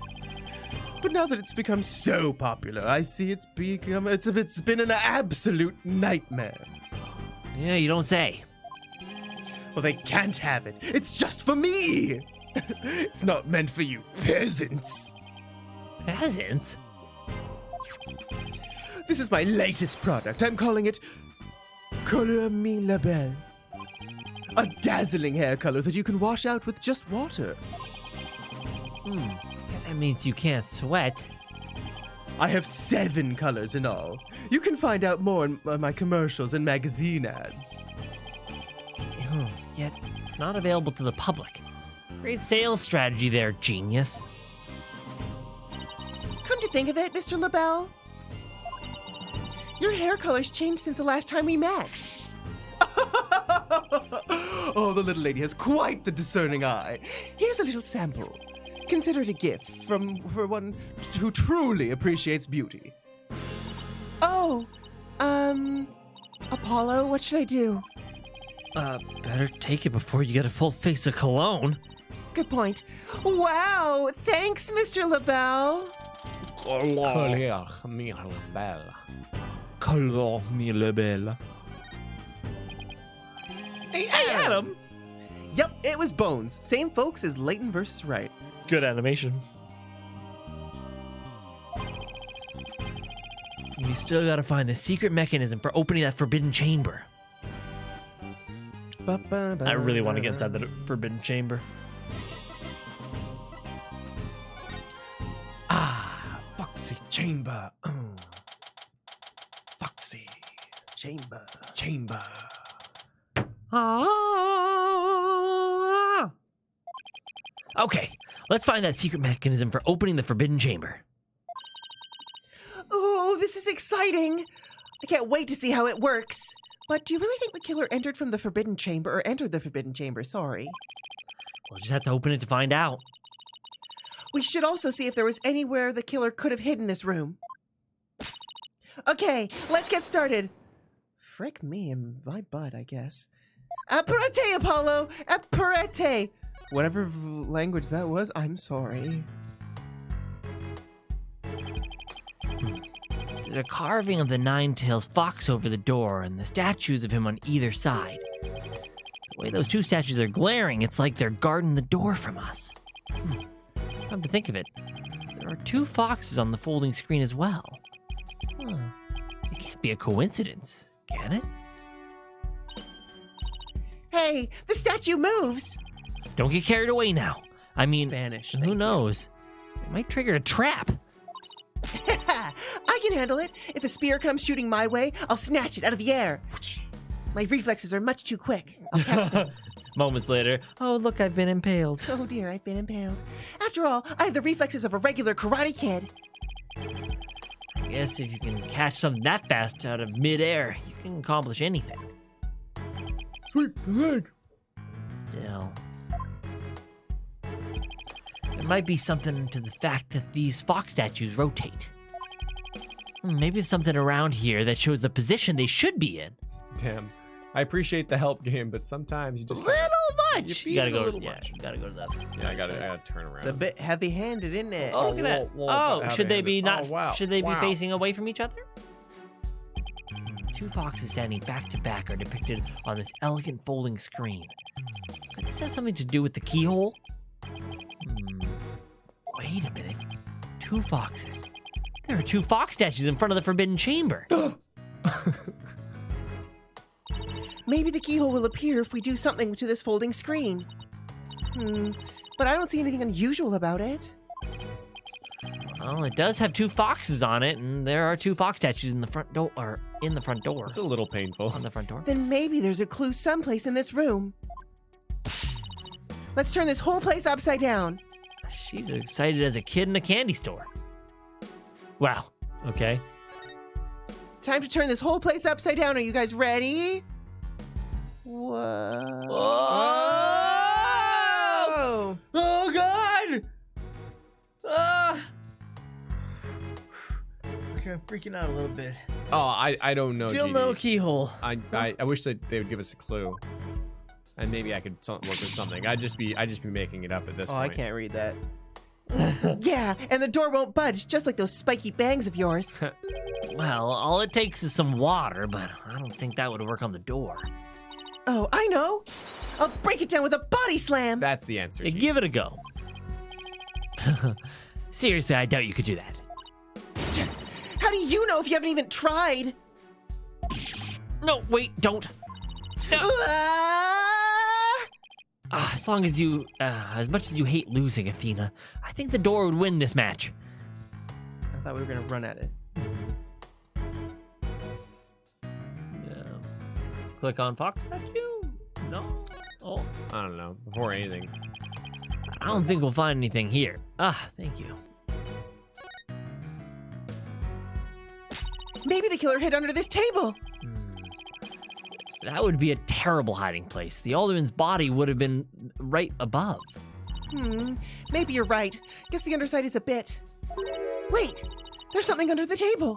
But now that it's become so popular, I see it's been an absolute nightmare. Yeah, you don't say. Well, they can't have it. It's just for me. It's not meant for you peasants. Peasants? This is my latest product. I'm calling it Couleur Me LaBelle. A dazzling hair color that you can wash out with just water. Guess that means you can't sweat. I have 7 colors in all. You can find out more in my commercials and magazine ads. Yet, it's not available to the public. Great sales strategy there, genius. Come to think of it, Mr. LaBelle, your hair color's changed since the last time we met. Oh, the little lady has quite the discerning eye. Here's a little sample. Consider it a gift for one who truly appreciates beauty. Oh, Apollo, what should I do? Better take it before you get a full face of cologne. Good point. Wow, thanks, Mr. LaBelle. Couleur Me LaBelle. Couleur Me LaBelle. Hey, Adam! Yep, it was Bones. Same folks as Leighton versus Wright. Good animation. We still gotta find the secret mechanism for opening that forbidden chamber. I really want to get inside the forbidden chamber. Foxy Chamber. Foxy Chamber. Chamber. Okay, let's find that secret mechanism for opening the forbidden chamber. Oh, this is exciting. I can't wait to see how it works. But do you really think the killer entered from the forbidden chamber, or entered the forbidden chamber, sorry? We'll just have to open it to find out. We should also see if there was anywhere the killer could have hidden this room. Okay, let's get started. Frick me and my butt, I guess. Apparete, Apollo! Apparete! Whatever language that was, I'm sorry. There's a carving of the Nine-Tails fox over the door and the statues of him on either side. The way those two statues are glaring, it's like they're guarding the door from us. Come to think of it, there are 2 foxes on the folding screen as well. It can't be a coincidence, can it? Hey, the statue moves! Don't get carried away now. I mean, Spanish. who knows? Might trigger a trap. I can handle it. If a spear comes shooting my way, I'll snatch it out of the air. My reflexes are much too quick. I'll catch them. Moments later, oh, look, I've been impaled. Oh dear, I've been impaled. After all, I have the reflexes of a regular karate kid. I guess if you can catch something that fast out of midair, you can accomplish anything. Sweep the leg. Still. There might be something to the fact that these fox statues rotate. Maybe there's something around here that shows the position they should be in. Damn. I appreciate the help game, but sometimes you just Little much. You You gotta feel a go. little Yeah, much. you gotta go to that. Yeah, I gotta turn around. It's a bit heavy-handed, isn't it? Oh, look at that. whoa, Oh, but should they be not? heavy-handed. Oh, wow. Should they be Wow. facing away from each other? Two foxes standing back to back are depicted on this elegant folding screen. But this has something to do with the keyhole. Wait a minute. Two foxes. There are two fox statues in front of the Forbidden Chamber. Maybe the keyhole will appear if we do something to this folding screen. But I don't see anything unusual about it. Well, it does have two foxes on it, and there are two fox statues in the front door. Or in the front door. It's a little painful. On the front door. Then maybe there's a clue someplace in this room. Let's turn this whole place upside down. She's as excited as a kid in a candy store. Wow. Okay. Time to turn this whole place upside down. Are you guys ready? Whoa. Oh! Oh God! Okay, I'm freaking out a little bit. Oh, I don't know. Still GD. no keyhole. I wish that they would give us a clue, and maybe I could work with something. I'd just be making it up at this Oh, point. I can't read that. Yeah, and the door won't budge, just like those spiky bangs of yours. Well, all it takes is some water, but I don't think that would work on the door. Oh, I know. I'll break it down with a body slam. That's the answer. Hey, GD. give it a go. Seriously, I doubt you could do that. How do you know if you haven't even tried? No, wait, don't. No. As long as you, as much as you hate losing, Athena, I think the door would win this match. I thought we were gonna run at it. Click on Fox statue? No. Oh, I don't know. Before anything. I don't think we'll find anything here. Thank you. Maybe the killer hid under this table. That would be a terrible hiding place. The alderman's body would have been right above. Maybe you're right. Guess the underside is a bit. Wait, there's something under the table.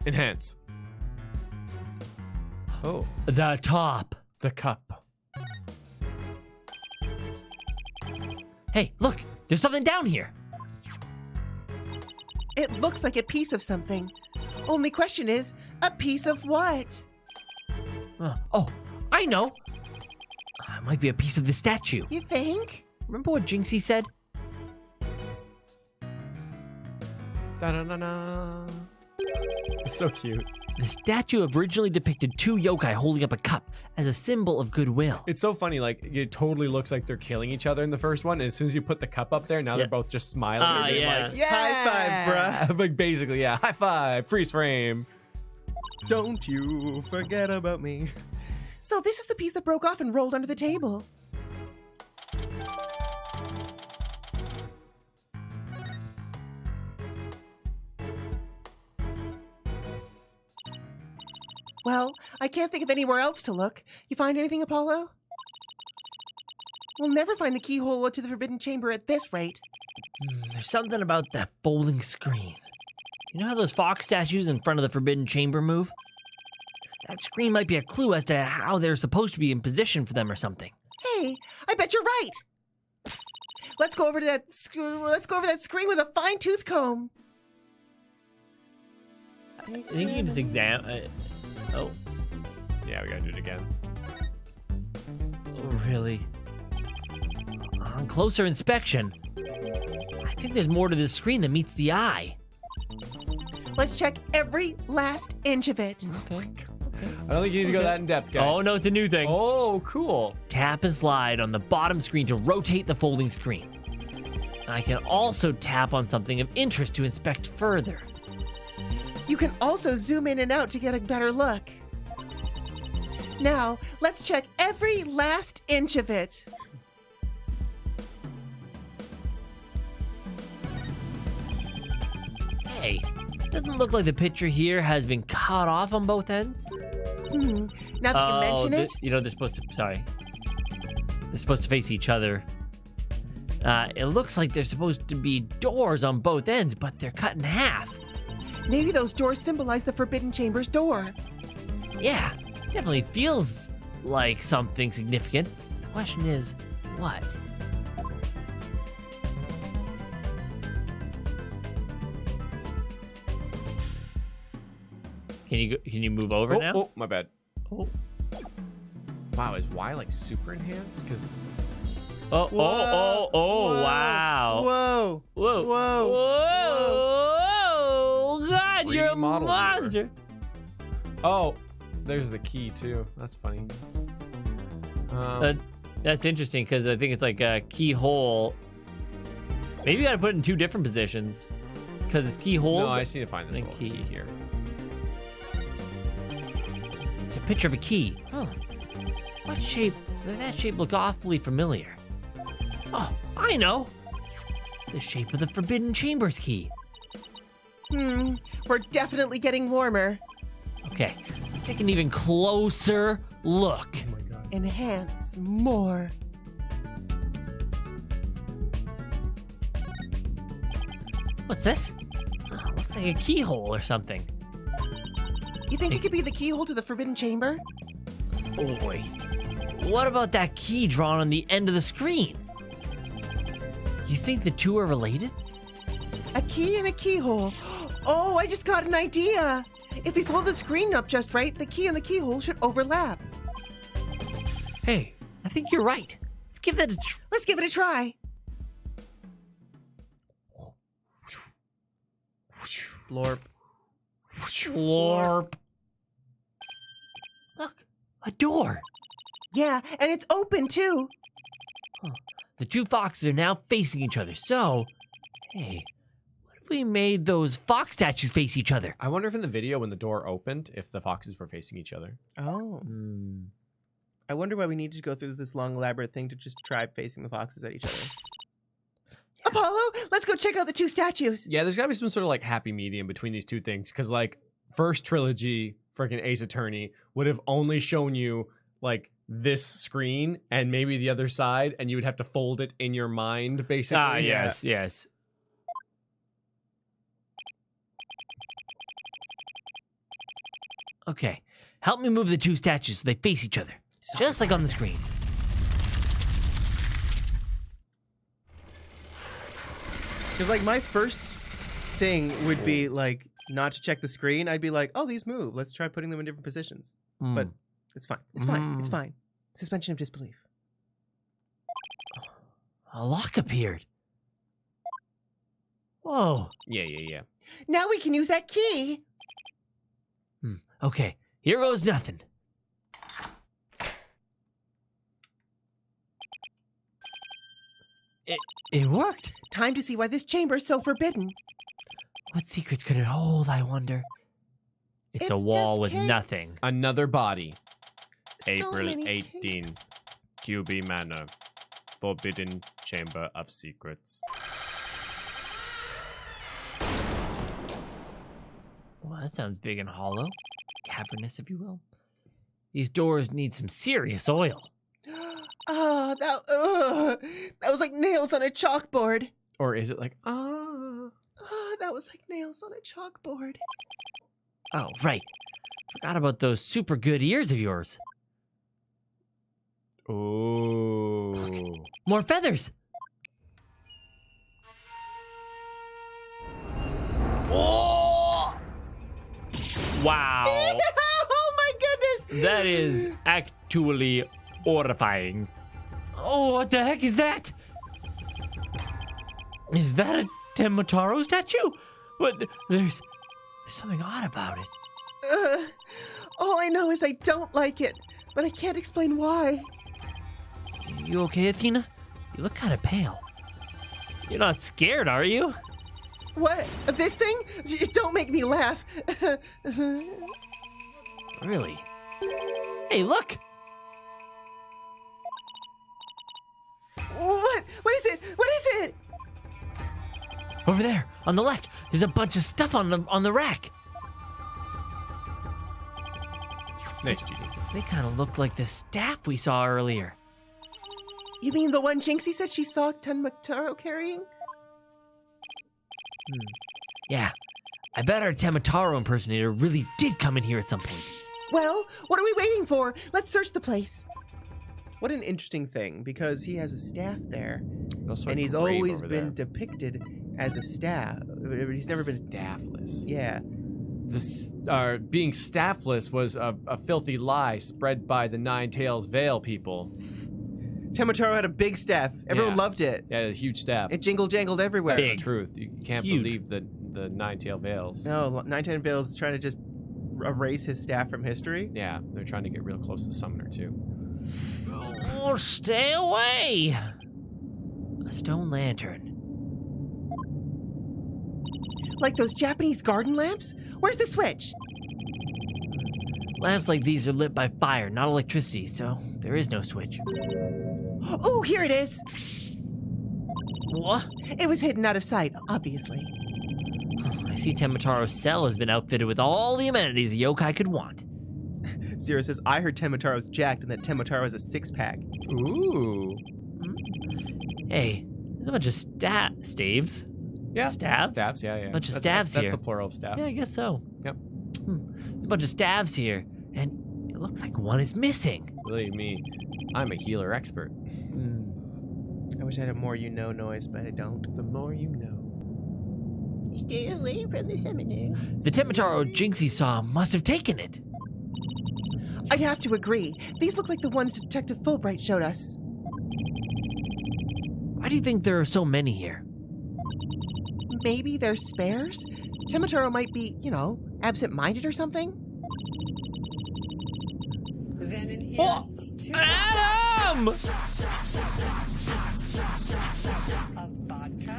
Enhance. Oh, The top. the cup. Hey, look, there's something down here. It looks like a piece of something. Only question is, a piece of what? Oh, I know. It might be a piece of the statue. You think? Remember what Jinxie said? Da-da-da-da. It's so cute. The statue originally depicted two yokai holding up a cup as a symbol of goodwill. It's so funny. Like it totally looks like they're killing each other in the first one, and as soon as you put the cup up there, now they're both just smiling. They're just yeah. like, yeah, High five, like basically, yeah, high five, freeze frame. Don't you forget about me. So this is the piece that broke off and rolled under the table. Well, I can't think of anywhere else to look. You find anything, Apollo? We'll never find the keyhole to the Forbidden Chamber at this rate. There's something about that folding screen. You know how those fox statues in front of the Forbidden Chamber move? That screen might be a clue as to how they're supposed to be in position for them or something. Hey, I bet you're right. Let's go over to that. Let's go over that screen with a fine-tooth comb. I think you can just examine. Oh, Yeah, we gotta do it again. oh, really? On closer inspection, I think there's more to this screen than meets the eye. Let's check every last inch of it. Okay. I don't think you need to go that in depth, guys. Oh no, it's a new thing. Oh, cool. Tap and slide on the bottom screen to rotate the folding screen. I can also tap on something of interest to inspect further. You can also zoom in and out to get a better look. Now, let's check every last inch of it. Hey, doesn't look like the picture here has been cut off on both ends. Now that you mention it, they're supposed to. Sorry, they're supposed to face each other. It looks like there's supposed to be doors on both ends, but they're cut in half. maybe those doors symbolize the Forbidden Chamber's door. Yeah, definitely feels like something significant. The question is, what? Can you move over now? Oh, my bad. Oh. Wow, is Y like super enhanced? Because Oh, Whoa. Whoa. wow. Whoa. Whoa. Whoa. Whoa. God, you're a Remodel monster. oh, there's the key too. That's funny. That's interesting because I think it's like a keyhole. Maybe you got to put it in two different positions because it's keyholes. No, I just need to find this and little key here. It's a picture of a key. Huh. What shape? That shape look awfully familiar. Oh, I know. It's the shape of the Forbidden Chamber's key. We're definitely getting warmer. Okay, let's take an even closer look. Enhance more. What's this? Oh, looks like a keyhole or something. You think it could be the keyhole to the Forbidden Chamber? Boy, what about that key drawn on the end of the screen? You think the two are related? A key and a keyhole. Oh, I just got an idea. If we fold the screen up just right, the key and the keyhole should overlap. Hey, I think you're right. Let's give that a try. Let's give it a try. Blorp. Slurp. Look, a door. Yeah, and it's open too. The two foxes are now facing each other. So, hey, what if we made those fox statues face each other? I wonder if in the video when the door opened, if the foxes were facing each other. Oh. I wonder why we need to go through this long elaborate thing to just try facing the foxes at each other. Apollo, let's go check out the two statues. Yeah, there's gotta be some sort of like happy medium between these two things. Because like first trilogy, freaking Ace Attorney would have only shown you like this screen and maybe the other side, and you would have to fold it in your mind, basically. Ah, yes, yes. Okay, help me move the two statues so they face each other, just like on the screen. Because, like, my first thing would be, like, not to check the screen. I'd be like, oh, these move. Let's try putting them in different positions. But it's fine. It's fine. It's fine. Suspension of disbelief. A lock appeared. Whoa. Yeah. Now we can use that key. Okay, here goes nothing. It worked. Time to see why this chamber is so forbidden. What secrets could it hold, I wonder? It's a It's wall just with cakes. nothing. Another body. So April many 18, cakes. QB Manor. Forbidden Chamber of Secrets. Well, that sounds big and hollow. Cavernous, if you will. These doors need some serious oil. Oh, that was like nails on a chalkboard. Or is it like, Oh, that was like nails on a chalkboard. Oh, right. Forgot about those super good ears of yours. ooh. More feathers. Oh! Wow. Oh my goodness! That is actually horrifying. Oh, what the heck is that? Is that a Tenma Taro statue? But there's something odd about it. All I know is I don't like it, but I can't explain why. You okay, Athena? You look kind of pale. You're not scared, are you? What? This thing? Don't make me laugh. Really? Hey, look! What? What is it? What is it? Over there, on the left, there's a bunch of stuff on the rack. Nice, Genie. They kind of look like the staff we saw earlier. You mean the one Jinxie said she saw Tenma Taro carrying? Yeah, I bet our Tenma Taro impersonator really did come in here at some point. Well, what are we waiting for? Let's search the place. What an interesting thing, because he has a staff there, Also a and he's grave always over been there. depicted as a staff. He's never been staffless. Yeah. This being staffless was a filthy lie spread by the Nine Tails Veil people. Tenma Taro had a big staff. Everyone Yeah. loved it. Yeah, a huge staff. It jingle jangled everywhere. That's Big. the truth. You can't Huge. believe the Nine Tail Veils. No, Nine Bills is trying to just erase his staff from history. Yeah, they're trying to get real close to Summoner too. Oh, stay away! A stone lantern. Like those Japanese garden lamps? Where's the switch? Lamps like these are lit by fire, not electricity, so there is no switch. Oh, here it is. What? It was hidden out of sight, obviously. I see Tenma Taro's cell has been outfitted with all the amenities a yokai could want. Zero says, I heard Tenma Taro's jacked and that Tenma Taro has a six-pack. Ooh. Hey, there's a bunch of staves. Yeah. Staves? Staves, yeah. Bunch of That's- staves that's here. the plural of staff. Yeah, I guess so. Yep. There's a bunch of staves here, and it looks like one is missing. Believe me, I'm a healer expert. I wish I had a more you know noise, but I don't. The more you know. Stay away from the seminar. The Tenma Taro Jinxie saw must have taken it. I'd have to agree. These look like the ones Detective Fulbright showed us. Why do you think there are so many here? Maybe they're spares? Tenma Taro might be, absent-minded or something? Then in here. Oh, Adam!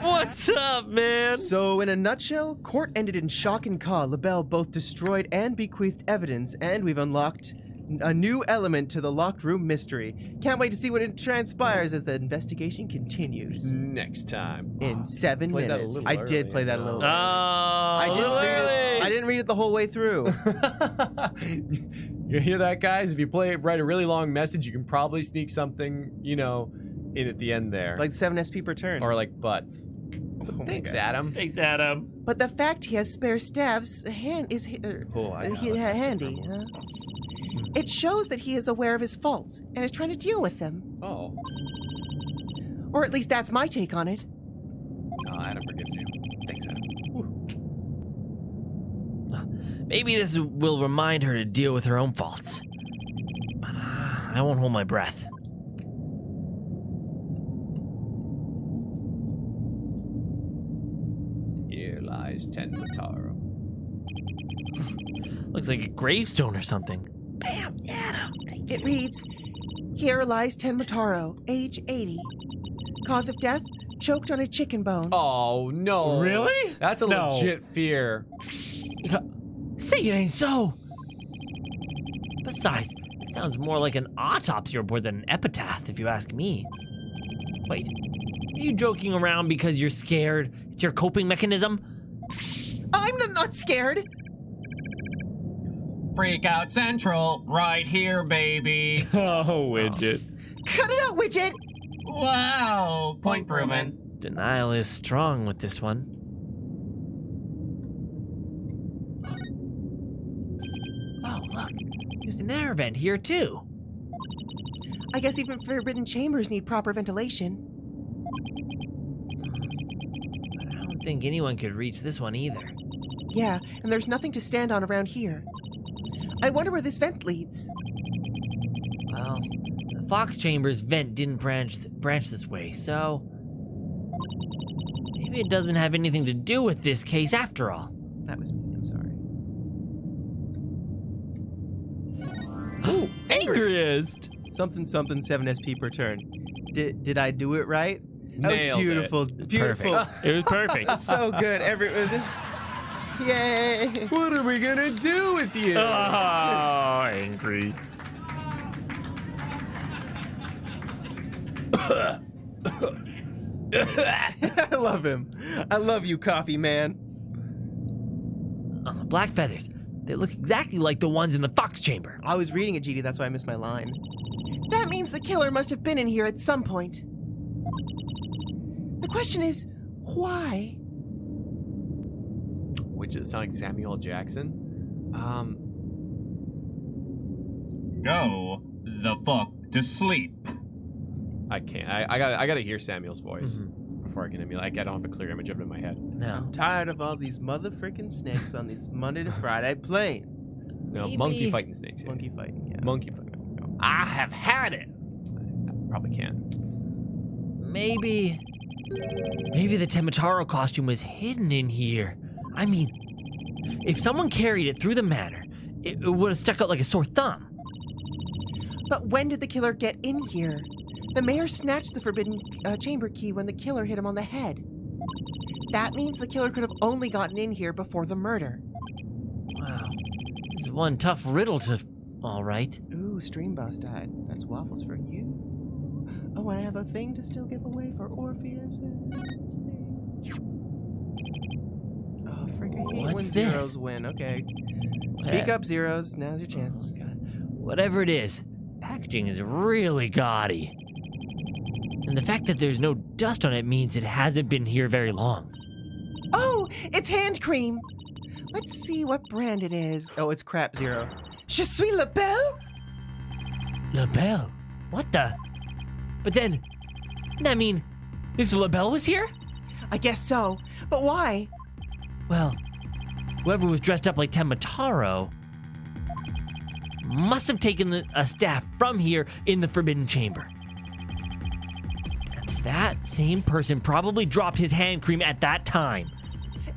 What's up, man? So, in a nutshell, court ended in shock and awe. LaBelle both destroyed and bequeathed evidence, and we've unlocked a new element to the locked room mystery. Can't wait to see what it transpires as the investigation continues. Next time. In 7 Played that a minutes. little I did early. play that a little Oh, I didn't read it the whole way through. You hear that, guys? If you write a really long message, you can probably sneak something, in at the end there. Like 7 SP per turn. Or like butts. Oh my Thanks, God. Adam. Thanks, Adam. But the fact he has spare staffs handy, huh? It shows that he is aware of his faults and is trying to deal with them. Oh. Or at least that's my take on it. No, Adam forgives you. Thanks, Adam. Maybe this will remind her to deal with her own faults. But I won't hold my breath. Here lies Tenma Taro. Looks like a gravestone or something. Bam, Adam. It reads, "Here lies Tenma Taro, age 80. Cause of death, choked on a chicken bone." Oh, no. Really? That's a No. legit fear. Say it ain't so. Besides, it sounds more like an autopsy report than an epitaph, if you ask me. Wait, are you joking around because you're scared? It's your coping mechanism? I'm not scared. Freak Out Central, right here, baby. Oh, Widget. Cut it out, Widget. Wow, point proven. Denial is strong with this one. Oh, look. There's an air vent here, too. I guess even forbidden chambers need proper ventilation. But I don't think anyone could reach this one either. Yeah, and there's nothing to stand on around here. I wonder where this vent leads. Well, the Fox Chamber's vent didn't branch this way, so maybe it doesn't have anything to do with this case after all. That was me. I'm sorry. Angriest! Something 7 SP per turn. Did I do it right? That was Nailed beautiful. it. Beautiful. Perfect. It was perfect. So good. Yay. What are we gonna do with you? Oh, angry. I love him. I love you, coffee man. Black feathers. They look exactly like the ones in the fox chamber. I was reading it, GD, that's why I missed my line. That means the killer must have been in here at some point. The question is, why? Which is sound like Samuel Jackson. Go the fuck to sleep. I can't. I gotta hear Samuel's voice before I can emulate. I don't have a clear image of it in my head. No. Tired of all these motherfucking snakes on these Monday to Friday plane. No, Maybe- monkey fighting snakes. Yeah. Monkey fighting, yeah. Monkey fighting. No, I have had it. probably can't. Maybe the Tenma Taro costume was hidden in here. I mean, if someone carried it through the manor, it would have stuck out like a sore thumb. But when did the killer get in here? The mayor snatched the forbidden chamber key when the killer hit him on the head. That means the killer could have only gotten in here before the murder. Wow. This is one tough riddle to... All right. Ooh, Stream Boss died. That's waffles for you. Oh, and I have a thing to still give away for Orpheus. Oh, frick, I hate when What's this? zeros win. Okay. Speak up, zeros. Now's your chance. Oh, God. Whatever it is, packaging is really gaudy. And the fact that there's no dust on it means it hasn't been here very long. Oh, it's hand cream. Let's see what brand it is. Oh, it's crap, Zero. Je suis LaBelle? LaBelle? What the? But then, I mean, Mr. LaBelle was here? I guess so. But why? Well, whoever was dressed up like Tenma Taro must have taken a staff from here in the Forbidden Chamber. And that same person probably dropped his hand cream at that time.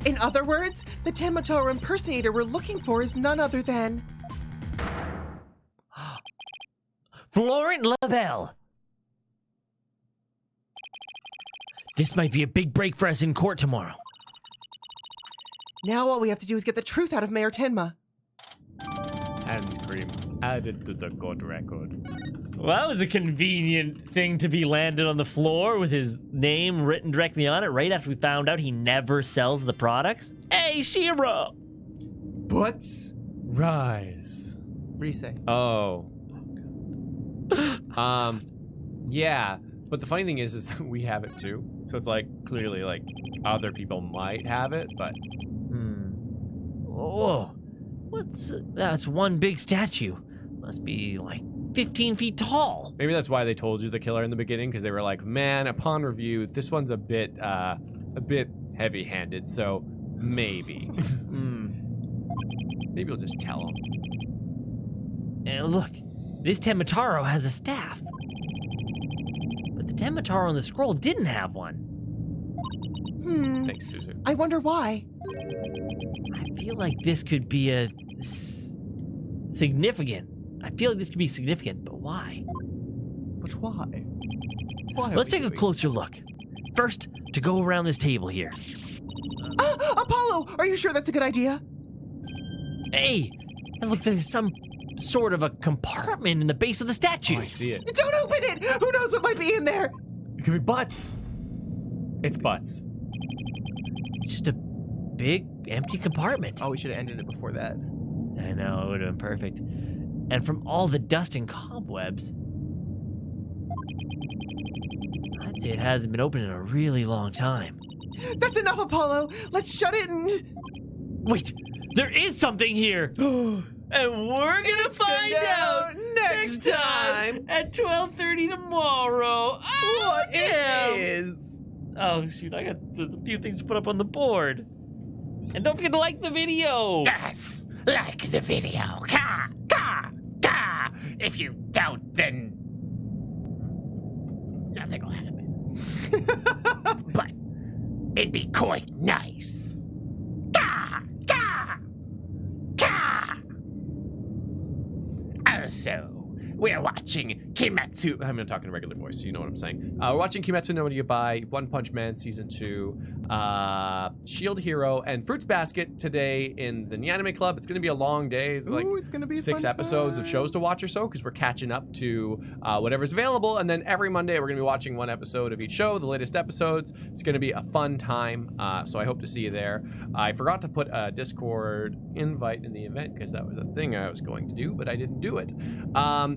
In other words, the Tenma Taro impersonator we're looking for is none other than... Florent LaBelle. This might be a big break for us in court tomorrow. Now all we have to do is get the truth out of Mayor Tenma. Hand cream added to the court record. Well, that was a convenient thing to be landed on the floor with his name written directly on it right after we found out he never sells the products. Hey, Shiro! Butts. Rise. What do you say? Oh. Yeah. But the funny thing is that we have it too. So it's like clearly like other people might have it, but Oh, that's one big statue. Must be like 15 feet tall. maybe that's why they told you the killer in the beginning, because they were like, man, upon review, this one's a bit heavy-handed, so maybe. Maybe we'll just tell him. And look, this Tenma Taro has a staff. But the Tenma Taro on the scroll didn't have one. Thanks, Suzu. I wonder why. I feel like this could be significant. I feel like this could be significant, but why? But why? Why are Let's we take a doing closer look. First, to go around this table here. Apollo, are you sure that's a good idea? Hey, and look, there's some sort of a compartment in the base of the statue. Oh, I see it. Don't open it! Who knows what might be in there? It could be butts. It's butts. Just a big, empty compartment. Oh, we should have ended it before that. I know, it would have been perfect. And from all the dust and cobwebs, I'd say it hasn't been open in a really long time. That's enough, Apollo. Let's shut it and... Wait, there is something here! And we're gonna find out next time at 12:30 tomorrow. Oh, What damn. it is? Oh shoot, I got a few things to put up on the board. And don't forget to like the video. Yes, like the video. Ka, ka, ka. If you don't, then nothing will happen. But it'd be quite nice. Ka, ka, ka. Also, we're watching Kimetsu. I'm gonna talk in a regular voice, so you know what I'm saying. We're watching Kimetsu no Yaiba, One Punch Man Season 2, Shield Hero, and Fruits Basket today in the Nyanime Club. It's gonna be a long day. It's like it's gonna be a 6 fun episodes of time. shows to watch or so, because we're catching up to whatever's available. And then every Monday, we're gonna be watching 1 episode of each show, the latest episodes. It's gonna be a fun time, so I hope to see you there. I forgot to put a Discord invite in the event, because that was a thing I was going to do, but I didn't do it.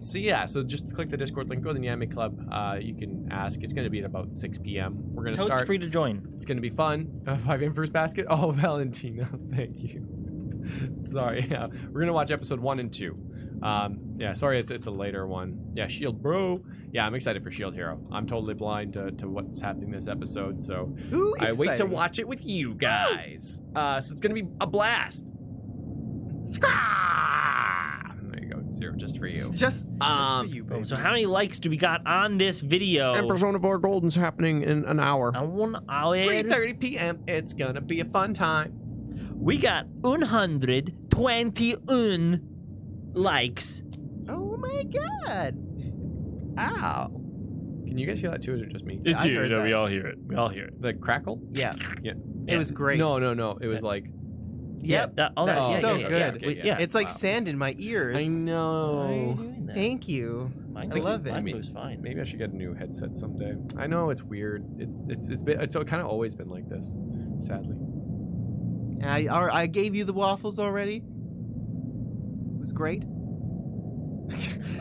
So yeah, so just click the Discord link, go to the Nyanime Club. You can ask. It's going to be at about 6 p.m. We're going to Code's start. free to join. It's going to be fun. 5 a.m. Fruits Basket. Oh, Valentina, thank you. Sorry. Yeah, we're going to watch episode 1 and 2. Yeah, sorry, it's a later one. Yeah, Shield Bro. Yeah, I'm excited for Shield Hero. I'm totally blind to what's happening this episode, so Ooh, I wait to exciting. watch it with you guys. So it's going to be a blast. There you go, 0 just for you. Just for you, baby. So how many likes do we got on this video? And Persona 4 Golden's happening in an hour. 1 hour. 3:30 p.m. It's gonna be a fun time. We got 121 likes. Oh my god. Ow. Can you guys hear that too, or is it just me? It's I you. heard No, that. we all hear it. We all hear it. The crackle? Yeah. Yeah. It was great. No. It was like. Yep. That's That's so good. okay, Yeah. It's like Wow. sand in my ears. I know. Thank you. I love it. Mine was fine. Maybe I should get a new headset someday. I know it's weird. It's kind of always been like this, sadly. I gave you the waffles already. It was great.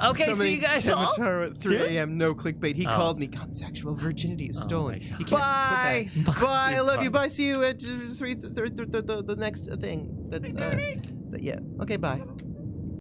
Okay, see Summoning you guys Tenma all. Taro at 3 soon? a.m. No clickbait. He Oh. called me. Sexual virginity is stolen. my God. You can't Bye. put that. Bye. I love you. Bye. See you at 3. The next thing. Yeah. Okay. Bye.